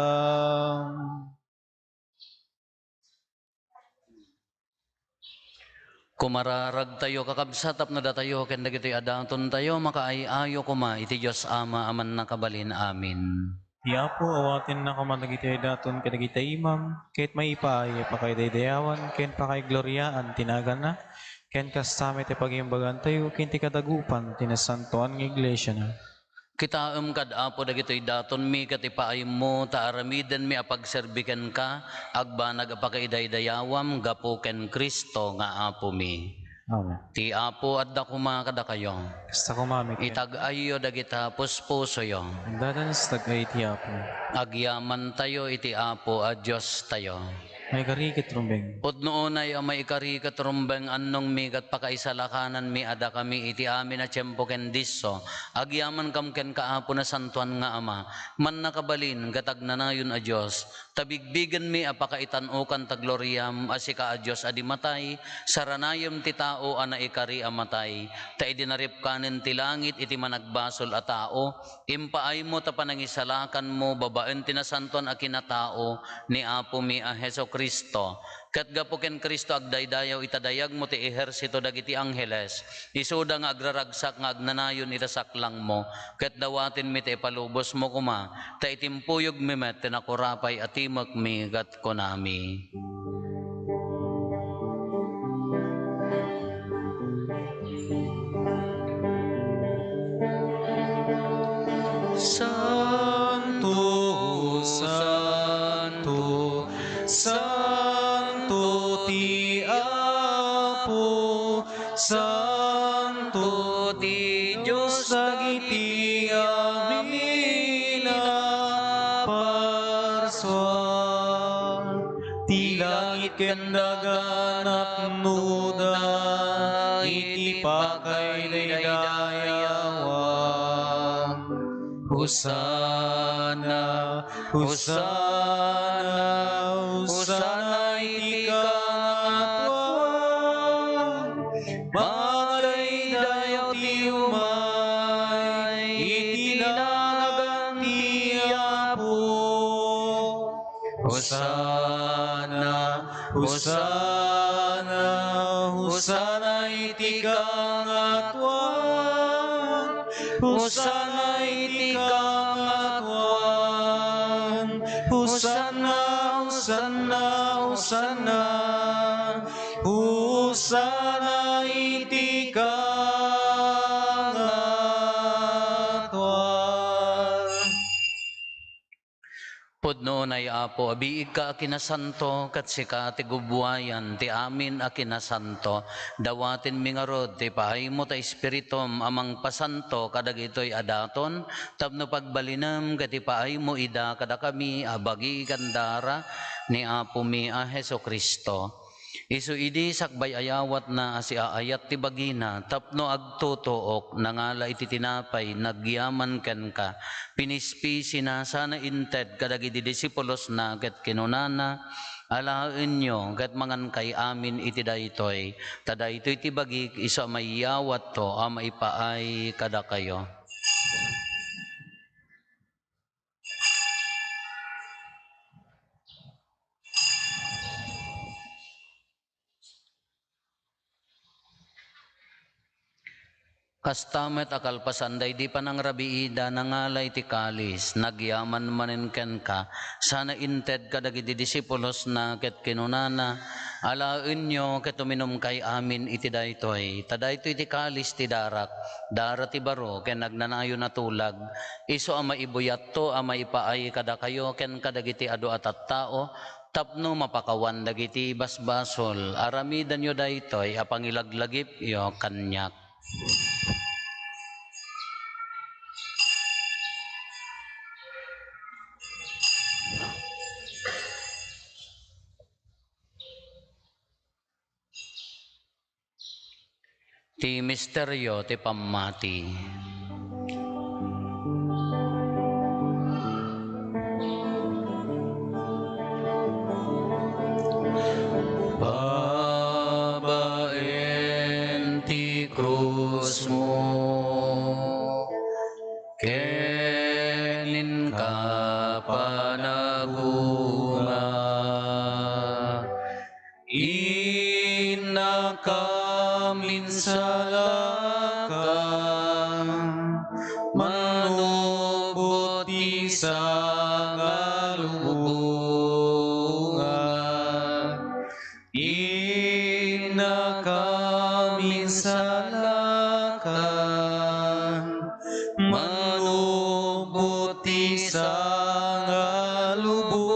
C: Kumararag tayo kakabsatap na datayo ken dagiti adaton tayo makaayayo kuma iti Dios Ama aman nakabalin amin.
B: Iya po awatin na kamanagiti daton kadagiti imam, ket maipaay pakaydayawan, ken pakay gloryaan tinagan na, ken kastamit ipagimbagan tayo, ken ti kadagupan tinasantuan ng iglesia na.
C: Kitaem kad apo dagitoy daton mi ket ipaayem mo ta aramiden mi apagserbiken ka agbanag apakaidayawam gapo ken Kristo nga apo mi.
B: Amen.
C: Ti apo adda kuma kada kayo.
B: Kasta kumamit ken.
C: Itag-ayo dagita puspuso yo.
B: Ang dadanas tagay ti Apo.
C: Agyaman tayo iti apo a Dios tayo.
B: May karikit rumbeng.
C: Pudno unay ang may ikarikat rumbeng annong mi kat pakaisalakanan mi ada kami iti amin na tiyempo ken disso. Agyaman kam ken kaapo na santuan nga ama. Man nakabalin gatag nanayon a Dios. Tabigbigan mi apakaitanukan ta gloriam asika a Dios adi matay. Saranayom ti tao ana ikari a matay. Ta idinarip kanen ti langit iti managbasol a tao. Impaay mo ta panangisalakan mo babaen ti nasantuan a kinatao ni apo mi a Hesus Kristo. Ket gapo ken Kristo agdaydayaw itadayag mo ti ehersito dagiti angheles. Isuda nga agraragsak nga agnanayon itasaklang mo. Ket dawatin mi ti ipalubos mo kuma. Ta itimpuyog mi met tinakurapay atimak mi gat konami.
B: Santo, Santo, Santo ti Apo, Santo ti Diyos dagiti amin a parswa. Ti langit ken dagan apnuda, iti pakay daydayawa. Hosana, Hosana, Hosana iti kangatuan. Magdaydayaw ti umay, itinagan ti Apo. Hosana, Hosana, Hosana iti kangatuan. Hosana iti kangatuan. Hosana, Hosana, Hosana. Hosana iti kangatuan.
C: Pudno na Apo, abiig ka akinasanto, kat sika ti gubwayan, ti amin akinasanto, dawatin mi nga rod, ti pahay mo ta espiritum, amang pasanto, kadag ito'y adaton, tapno pagbalinam, kat ti pahay mo ida, kada kami, abagi kandara, ni Apo mi a Heso Kristo. Isu idi sakbay ayawat na si aayat ti bagina, tapno agtutuok, nangala iti tinapay, nagyaman ken ka, pinispisi na sana inted, kadagiti disipulos na, ket kinunana, alaen nyo, ket mangan kay amin iti daytoy, tadaytoy ti bagik, iso mayawat to, maipaay kada kayo. Kastamet akalpasanday di panang rabiida nangalay ti kalis, nagyaman manen ken ka, sana inted kadagiti disipulos na ket kinunana, alaen nyo ket uminom kay amin iti daytoy, tadaytoy ti kalis ti darak, dara ti baro ken nagnanayo na tulag, iso a maibuyat to a maipaay kada kayo ken kadagiti adu at tao, tapno mapakawan dagiti basbasol, aramidan yo daytoy a pangilaglagip yo kanyak. Ti misteryo ti pammati. Babaen ti krus mo, kenin ka panagunga, inakaminsalakam, manubot ti sangalubungan, inakaminsalakam, manubot ti sangalubungan.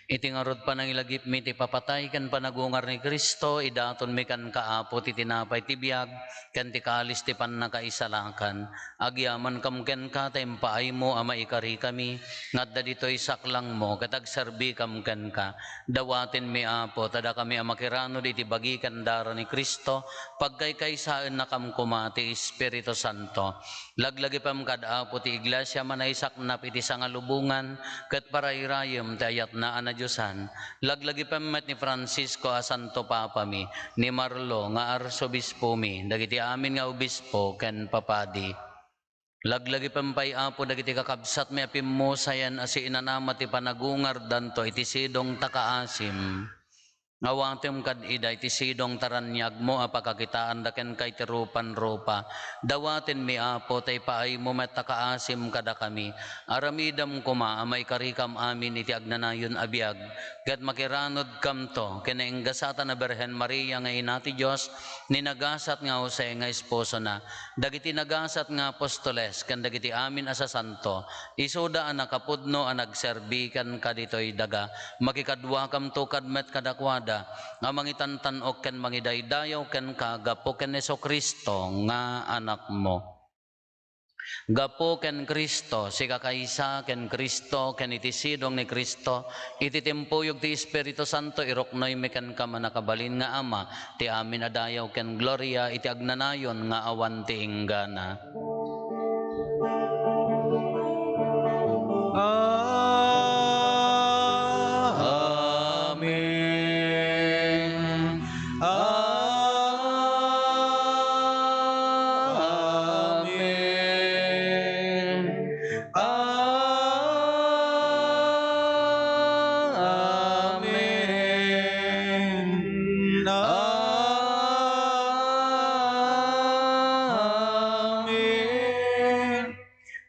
C: Iti ngarod panangilagip mi ti papatay kan panagungar ni Kristo, idaton mi kan kaapo ti tinapay ti biag, kan ti kalis ti pannakaisalakan. Agyaman kam ken ka, tempaay mo ama ikari kami, ngadda dito'y saklang mo, katagserbi kam ken ka. Dawatin mi Apo, tada kami amakirano di ti bagi kandara ni Kristo, pagkaykaysaan na kam kumati Espiritu Santo. Laglagi pam kad Apo ti iglesia manaysak nap iti sangalubungan, ket parayrayem ti ayat na anadyosan. Laglagi pamet ni Francisco a Santo Papa mi, ni Marlo nga arsobispo mi, dagiti amin nga obispo ken papadi. Laglagi pampay apo dagiti kakabsat may apimmosayan asi inanama ti panagungar danto iti sidong takaasim. Awantem kad ida iti sidong taranyag mo apakakitaan daken kay tirupan rupa. Dawaten mi apo tay paay mo metakaasim kada kami. Aramidam kuma amay karikam amin iti agnanayon abiyag. Kat makiranod kam to kinainggasata na Berhen Maria nga ina ti Diyos ninagasat nga Jose nga esposo na. Dagiti nagasat nga apostoles kan dagiti amin asa santo. Isuda ang nakapudno ang nagserbikan kaditoy daga. Makikadwa kam to kadmet kadakwada nga mangitantanok ken mangidaydayaw ken kagapo ken Jesu-Kristo nga anak mo. Gapo ken Kristo, si kakaysa ken Kristo, ken iti sidong ni Kristo, iti timpuyog ti Espiritu Santo, iroknoy mi ken kamanakabalin nga Ama, ti amin adayaw ken gloria, iti agnanayon nga awan ti inggana.
B: Amen. Amen. Amen. Amen.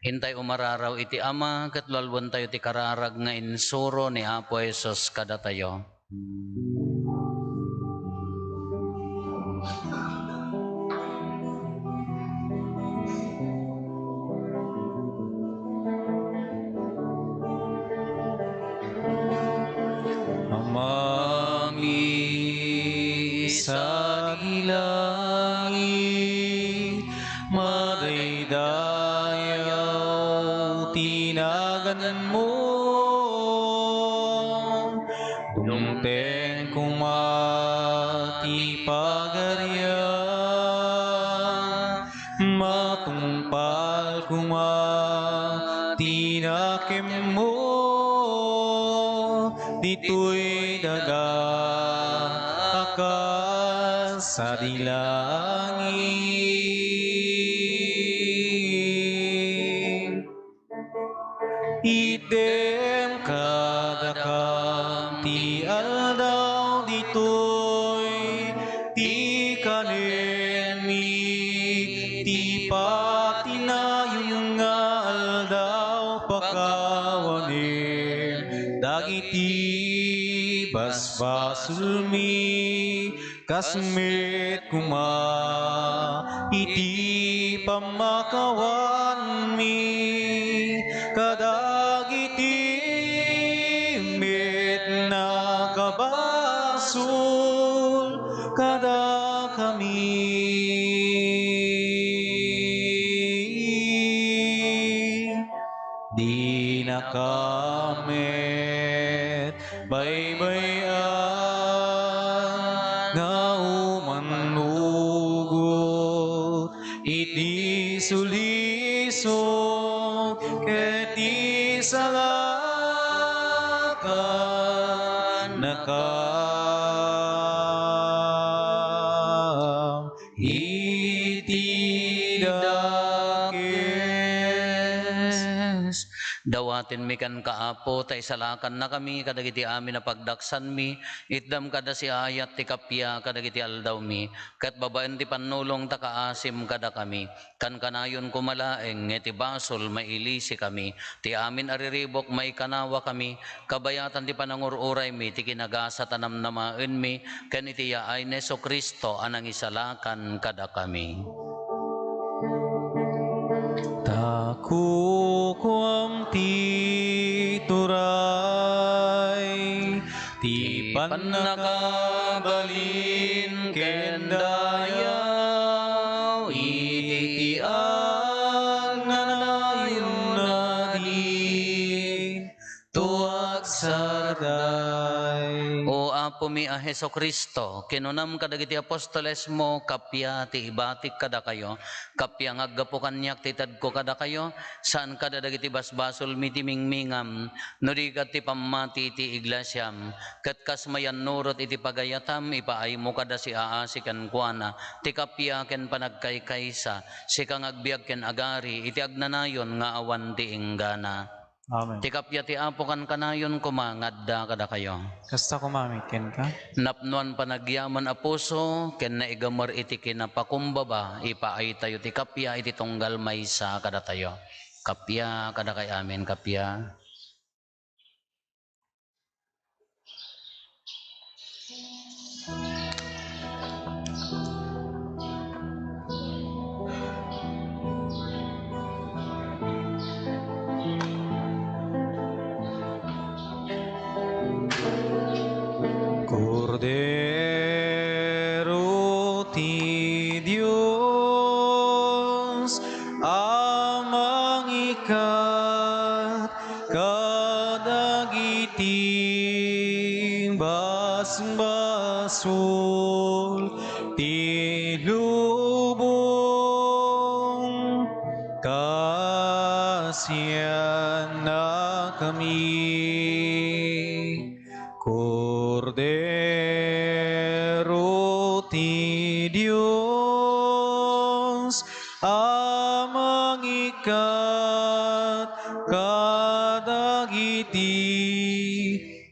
C: Hintay umararaw iti Ama, katlalwan tayo ti kararag nga insuro ni Apo Jesus kada tayo.
B: Amami sa langit, madaydayaw tinagan mo. Dumteng kumati pagarian, matungpal kumati nakim mo. Dito'y daga akas sa dilangit. Idem kadakam ti aldaw dito'y ti kanemi ti patinayon nga aldaw pakawanem dagiti basbasulmi kasmet kuma iti pamakawan mi kadagiti met na kabasul kada kami di nakamet baybayan nga umanugot iti sulisog ket di salakan nakam iti dakes.
C: Dawatin mi kan kaapo, tay salakan na kami, kadagiti amin na pagdaksan mi, itdam kada si ayat ti kapya, kadagiti aldaw mi, kat babaen ti panulong ta kaasim kada kami, kan kanayon kumalaeng, iti basol mailisi kami, ti amin ariribok may kanawa kami, kabayatan ti panangururay mi, ti kinagasa tanam namaen mi, kan iti yaay ni Jesu-Kristo, anang isalakan kada kami.
B: Takukuam ti turay, ti panakabalin kendayaw, iti agnanayon na di tuag sarday.
C: O Apo Apo mi a Heso Kristo, kinunam kadagiti apostoles mo, kapya ti ibatik kada kayo, kapya ngaggapo kanyak ti tad ko kada kayo, saan kada dagiti basbasol mi ti mingmingam, no di kat ti pamati ti iglesyam, kat kasmayan nurot iti pagayatam, ipaay mo kada si aasi kan kuana, ti kapya ken panagkaykaysa, si kang agbiag ken agari, iti agnanayon nga awan ti inggana.
B: Amen.
C: Ti kapya ti Apo kan kanayon kumangadda kada kayo.
B: Kasta kumamit ken ka.
C: Napnuan panagyaman a puso, ken naigamar iti kinapakumbaba, ipaay tayo ti kapya, iti tunggal maysa kada tayo. Kapya kada kay amin, kapya.
B: Cordero ti Dios, amang ikat kadagiti basbasol ti lubong, kasiyan na kami. Cordero ti Dios, amang ikat kadagiti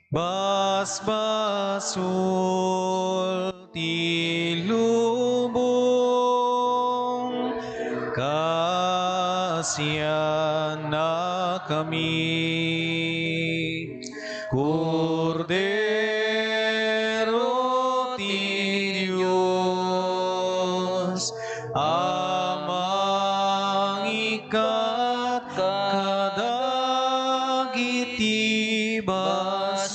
B: basbasol ti lubong, kasiyan na kami. Cordero ti Dios, amang ikat kadagiti basbasul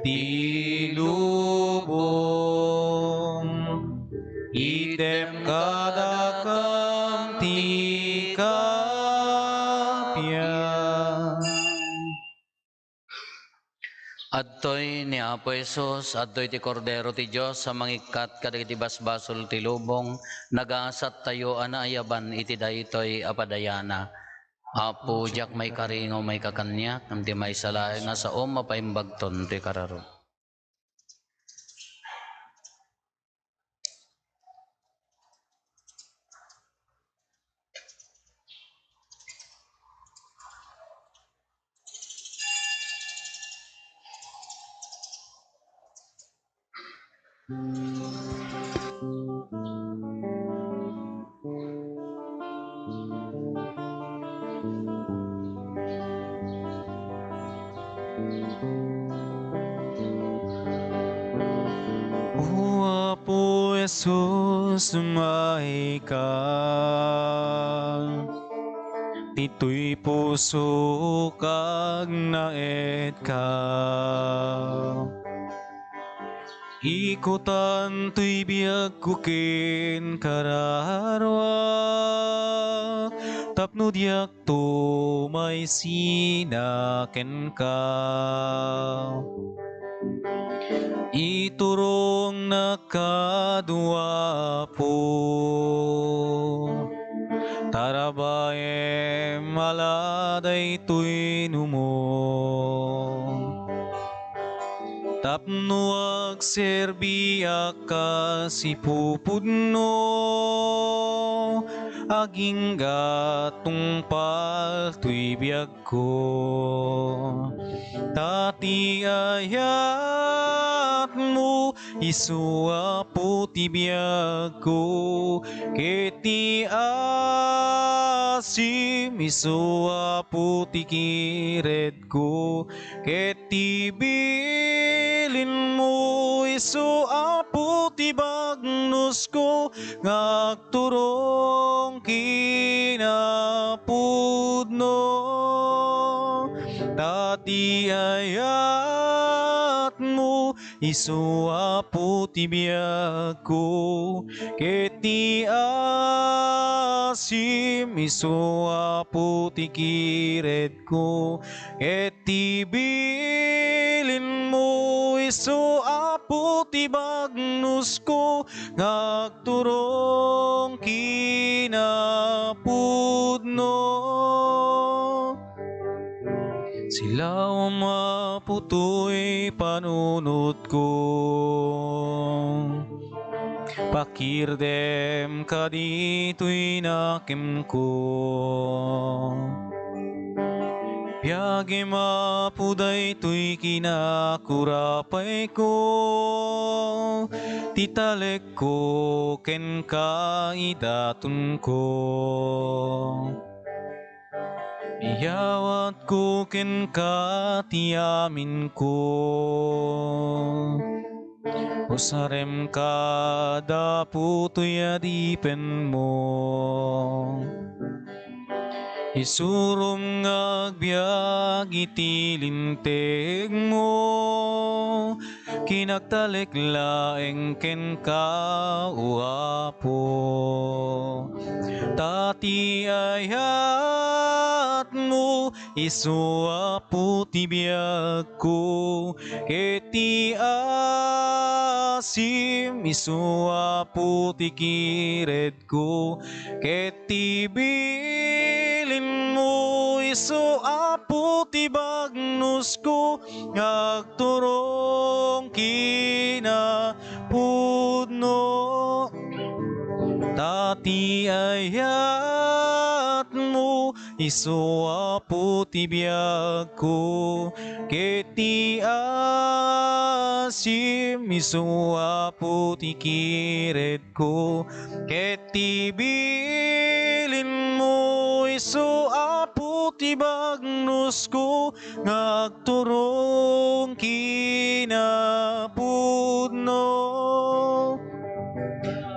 B: ti lubong, item kadakam ti kapya.
C: Adtoy ni Apo Jesus, adtoy ti Kordero ti Dios, sa mangikat kadagiti basbasol ti lubong, nagaasat tayo anaayaban iti daytoy apadayana. Apo jak may karingo may kakanyak, amti may salae nga sa mapaimbagton ti kararo.
B: O Apo Jesus, sumay ka. Dito'y puso kag naet ka. Ikutan to'y biyag kukin kararwa, tapno diak to may sinaken ka. Iturong nakadua po, tarabae maladay to'y numong. Tapno agserbiak ka si pupudno, aging gatungpal to'y biyag ko. Tati ayat mo, isua po ti biyag ko, keti asim, isua po ti kired ko, keti bilin mo, isua po ti bagnos ko, ngagturong kinapudno. Tati ayat mo, isua po ti biyag ko, keti asim, isua po ti kired ko, keti bilin isu apo ti bagnus ko ngagturong kinapudno. Sila maputoy panunot ko, pakirdem kadito'y nakim ko. Biyagi mapuday to'y kinakurapay ko, titalek ko ken kaidatun ko. Iyawat ko ken katiamin ko, usarem kada puto'y adipen mo. Isurum ngagbiag itilinteg mo, kinagtalek laeng ken ka uapo. Tati ayat mo, isuapo ti biag ko, keti asim, isuapo ti kired ko, keti bilin mo, isuapo ti bagnus ko, ngagturong kinapudno. Tati ayat mo, isuapo ti biag ko, keti asim, isuapo ti kired ko, keti bilin mo, isuapo ti bagnus ko, ngagturong kinapudno.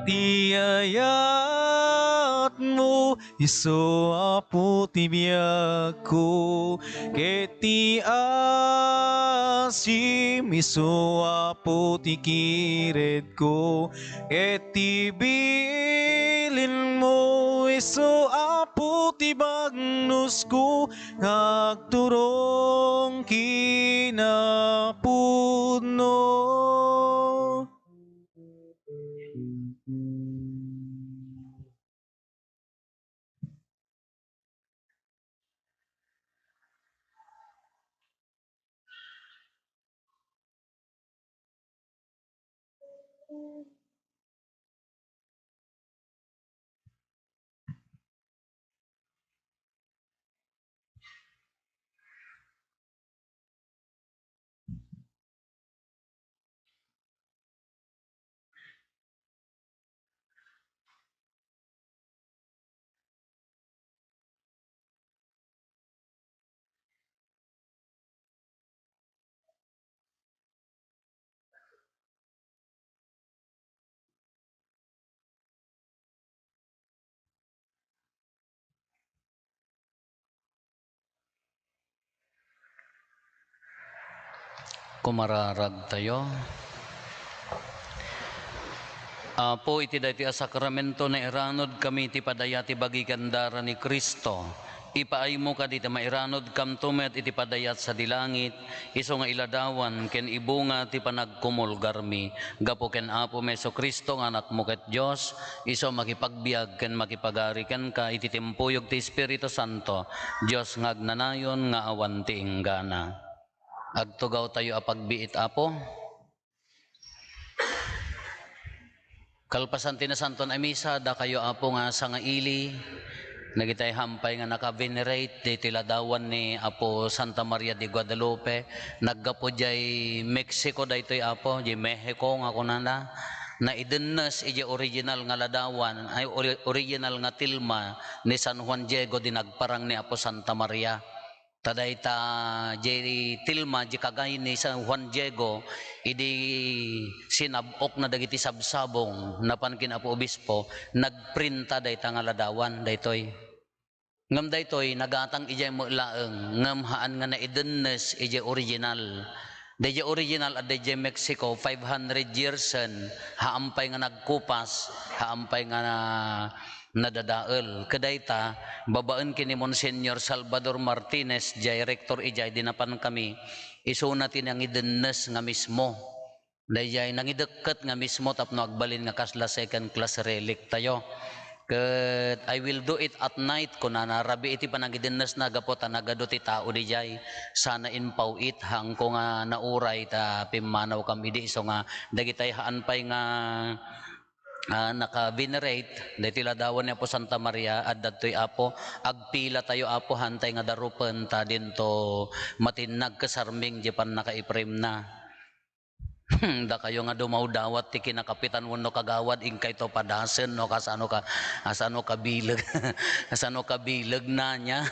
B: Ti ayat mo, isuapo ti biag ko, keti asim, isuapo ti kired ko, keti bilin mo, isuapo ti bagnus ko, ngagturong kinapudno.
C: Kumararag tayo. Apo iti dati a sakramento na iranod kami ti padaya ti bagikandara ni Kristo. Ipaay mo ka diti mairanod kam tumet iti padayat sa dilangit, iso nga iladawan ken ibunga ti panagkumulgarmi. Gapo ken Apo Meso Kristo nga anak mo ket Dios, iso makipagbiag ken makipagari ken ka iti timpuyog ti Espiritu Santo, Dios nga agnanayon nga awan ti inggana. Agtugaw tayo a pagbiit Apo. Kalpasan tinasanton ay misa, da kayo Apo nga sa nga ili, nagitay hampay nga naka-venerate, di tiladawan ni Apo Santa Maria de Guadalupe, naggapo jay Mexico da ito'y Apo, jay Mexico nga kunana, na idennes iji original nga ladawan, ay original nga tilma ni San Juan Diego di nagparang ni Apo Santa Maria. Taday ta jay tilma di kagay ni San Juan Diego idi sinabok na dagiti sabsabong napan kin Apo Obispo nagprinta day ta nga ladawan daytoy ngem daytoy nagatang ijay mo laeng ngem haan nga naidennes ijay original dayjay original at dayjay Mexico 500 years haampay nga nagkupas haampay nga nadadael. Kadayta, babaan kini Monsignor Salvador Martinez, Director ijay dinapan kami, isuna tinang idennes nga mismo. Dayay nangideket nga mismo tapno agbalin nga kasla second class relic tayo. Ket I will do it at night kun narabi iti panagidennes na gapot nagado ti tao dijay sana inpaw it hang ko nga nauray ta pimanaw kami di so nga dagitay haan pay nga naka-venerate dahil tiladawan niya po Santa Maria at dato'y apo agpila tayo apo hantay nga darupen ta dinto matinag kasarming di pan naka-iprim na da kayo nga dumaw-dawat ti kinakapitan wenno kagawad ingkay to padasen no kasano ka bileg asano ka bileg na nya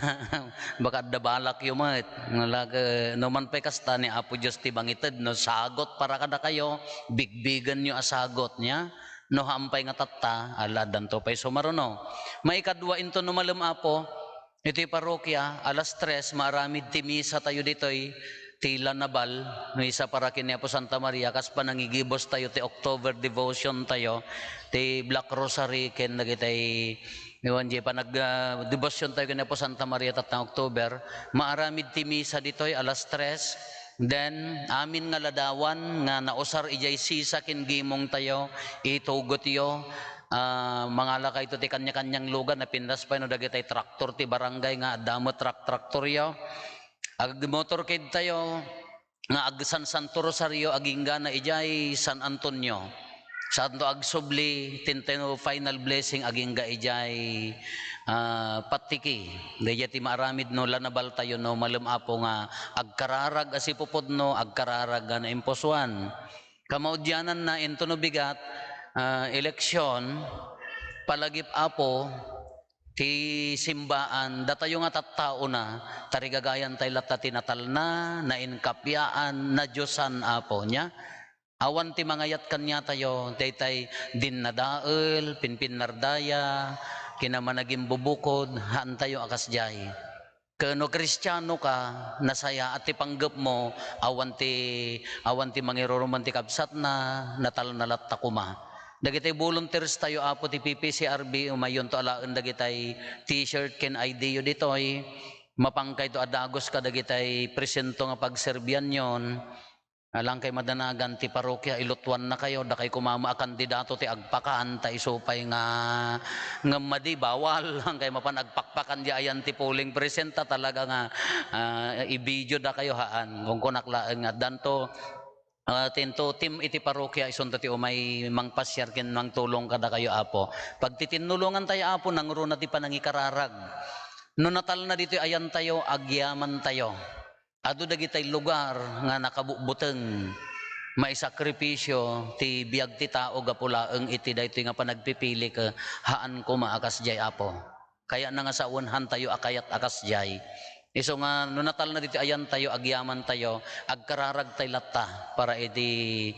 C: baka dabalak yo met no man pay kasta ni Apo Dios ti bangited no sagot para kada kayo bigbigan nyo asagot nya no hampay nga tatta aladan to pay sumaruno maikadwa into no malem Apo iti parokya alas 3 maramid ti misa tayo ditoy tila nabal no isa para kini Apo Santa Maria kas panangigibos tayo ti October devotion tayo ti Black Rosary ken dagitay iwan di pa nag devotion tayo kini Apo Santa Maria tatang October maaramid ti misa ditoy alas 3. Then amin nga ladawan nga nausar ijay sisa ken gimong tayo itugot yo mga lakay to ti kanya-kanyang lugar na pindas pa no dagitay traktor ti barangay nga damo traktor yo ag motor kid tayo nga ag San Santo Rosario agingga na ijay San Antonio santo ag subli tinteno final blessing agingga ijay patiki daya ti maaramid no lanabal tayo no malem Apo nga agkararag asipupod no agkararag na imposuan kamaudyanan na into no bigat eleksyon palagip Apo ti simbaan datayo nga tattao na tarigagayan tay latta tinatal na nainkapyaan na Diyosan Apo nya awan ti mangayat kanya tayo daytay dinnadael pinpinnardaya kinamanaging bubukod haan tayo akas jay kano Kristiyano ka nasaya at ti panggap mo awan ti mangiruruman ti kabsat na natal na latta kuma dagitay volunteers tayo Apo ti PPCRB umayon to alaan dagitay t-shirt ken ID yo ditoy mapangkay to adagos ka dagitay presento nga pagserbian yon alang kay madanagan ti parokya ilutwan na kayo da kay kumama a kandidato ti agpakaan ta isupay nga madi bawal ang kay mapan agpakpakan di ayan ti polling presenta talaga nga i-video da kayo haan kung kunaklaan nga danto tinto team iti parokya isunta ti umay mangpasyar ken mangtulong kada kayo Apo pag titinulungan tayo Apo nangro na ti panangikararag no natal na dito ayan tayo agyaman tayo adu dagitay lugar nga nakabubuteng maisakripisyo ti biag ti tao gapulaeng iti daytoy nga panagpipili ka haan ko maakas jay Apo kaya na nga sa unhan tayo akayat akas jay iso nga no natal na dito ayan tayo agyaman tayo agkararag tay latta para iti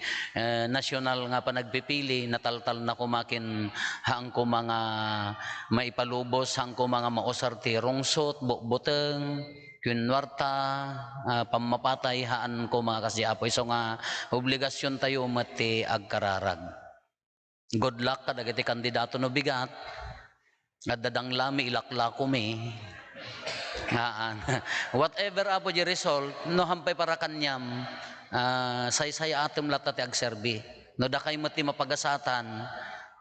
C: nasyonal nga panagpipili nataltal na kumakin haang ko mga maipalubos haang ko mga mausar ti rungsot buteng kunwarta pamapatay haan ko mga kasi Apo iso nga obligasyon tayo mati agkararag good luck ka dagiti kandidato no bigat at dadang lami ilakla kumi whatever Apo di result no hampay para kanyam say atem latta ti agserbi no dakay mati mapagasatan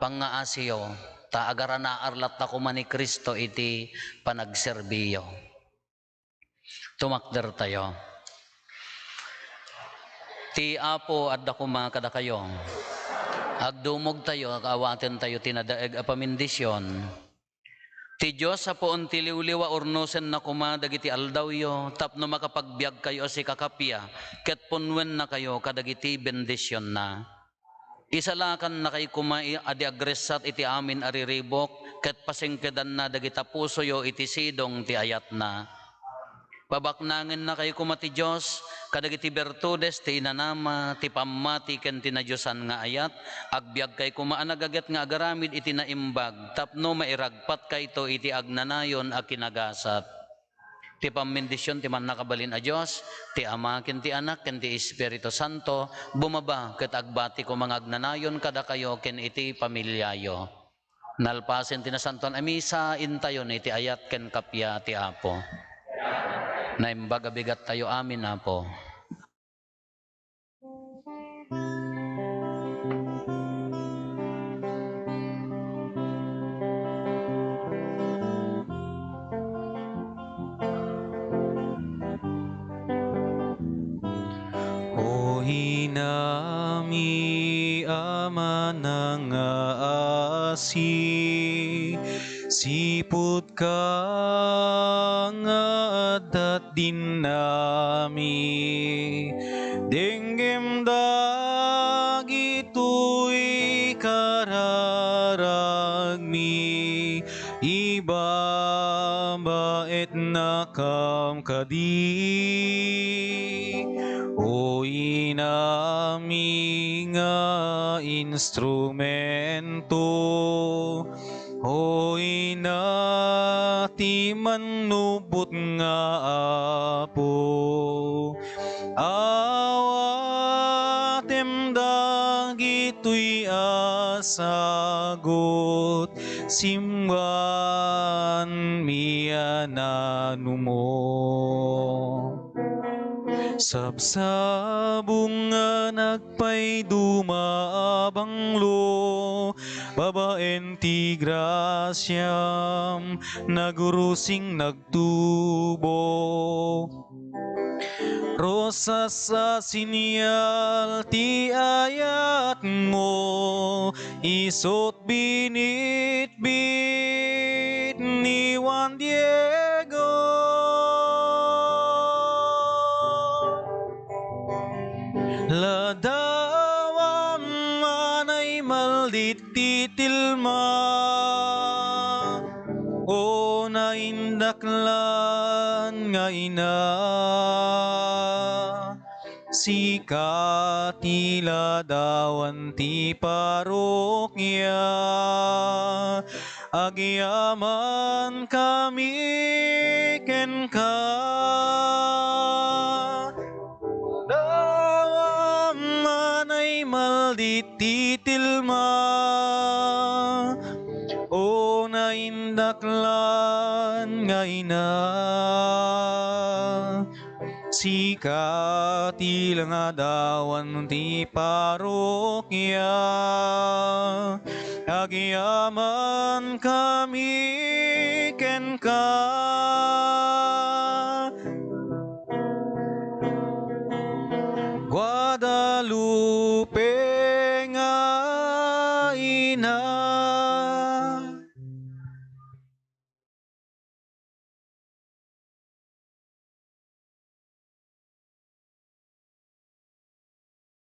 C: pangaasiyo ta agaranaar latta ko man ni Kristo iti panagserbiyo tumakder tayo ti Apo adda kuma kada kayo agdumog tayo awaten tayo tinadaeg a pamindisyon ti Diyos sa poon ti liwliwa ornosen na kuma dagiti aldawyo tapno makapagbiag kayo si kakapya ket punwen na kayo kadagiti bendisyon na isalakan na kay kuma adi agresat iti amin ariribok ket pasengkedan na dagita puso yo iti sidong ti ayat na pabaknangin na kayo kumati Diyos kadagiti bertudes ti inanama ti pammati ken ti nadyosan nga ayat agbiag kay kumaanagaget nga agaramid iti naimbag tapno mairagpat kayto iti agnanayon a kinagasat ti pammendisyon ti man nakabalin a Diyos ti Ama ken ti Anak ken ti Espiritu Santo bumaba ket agbati ko mga agnanayon kada kayo ken iti pamilyayo Nalpasen ti nasanton amisa intayon iti ayat ken kapya ti Apo. Naimbaga bigat tayo amin Apo.
B: O hinami ama ng asi, siput ka nga adat din nami, denggem dagitoy kararagmi, ibabaet nakam kadi. O inami nga instrumento, o inati manubot nga apo, awatem dagitoy asagot, simwan miananu mo. Sabsabong nga nagpay dumaabanglo, babaen ti grasyam, nagurusing nagtubo. Rosas sa sinyal ti ayat mo, isot binitbit ni Juan Diego. Ladawam manay maldit titilma, o naindaklan nga ina, sikat iladawan ti parokya, agyaman kami ken ka. Dawam manay maldit titilma, o naindaklan nga ina, sikat ilang adawan ti parokya, agyaman kami ken ka. Guadalupe nga ina,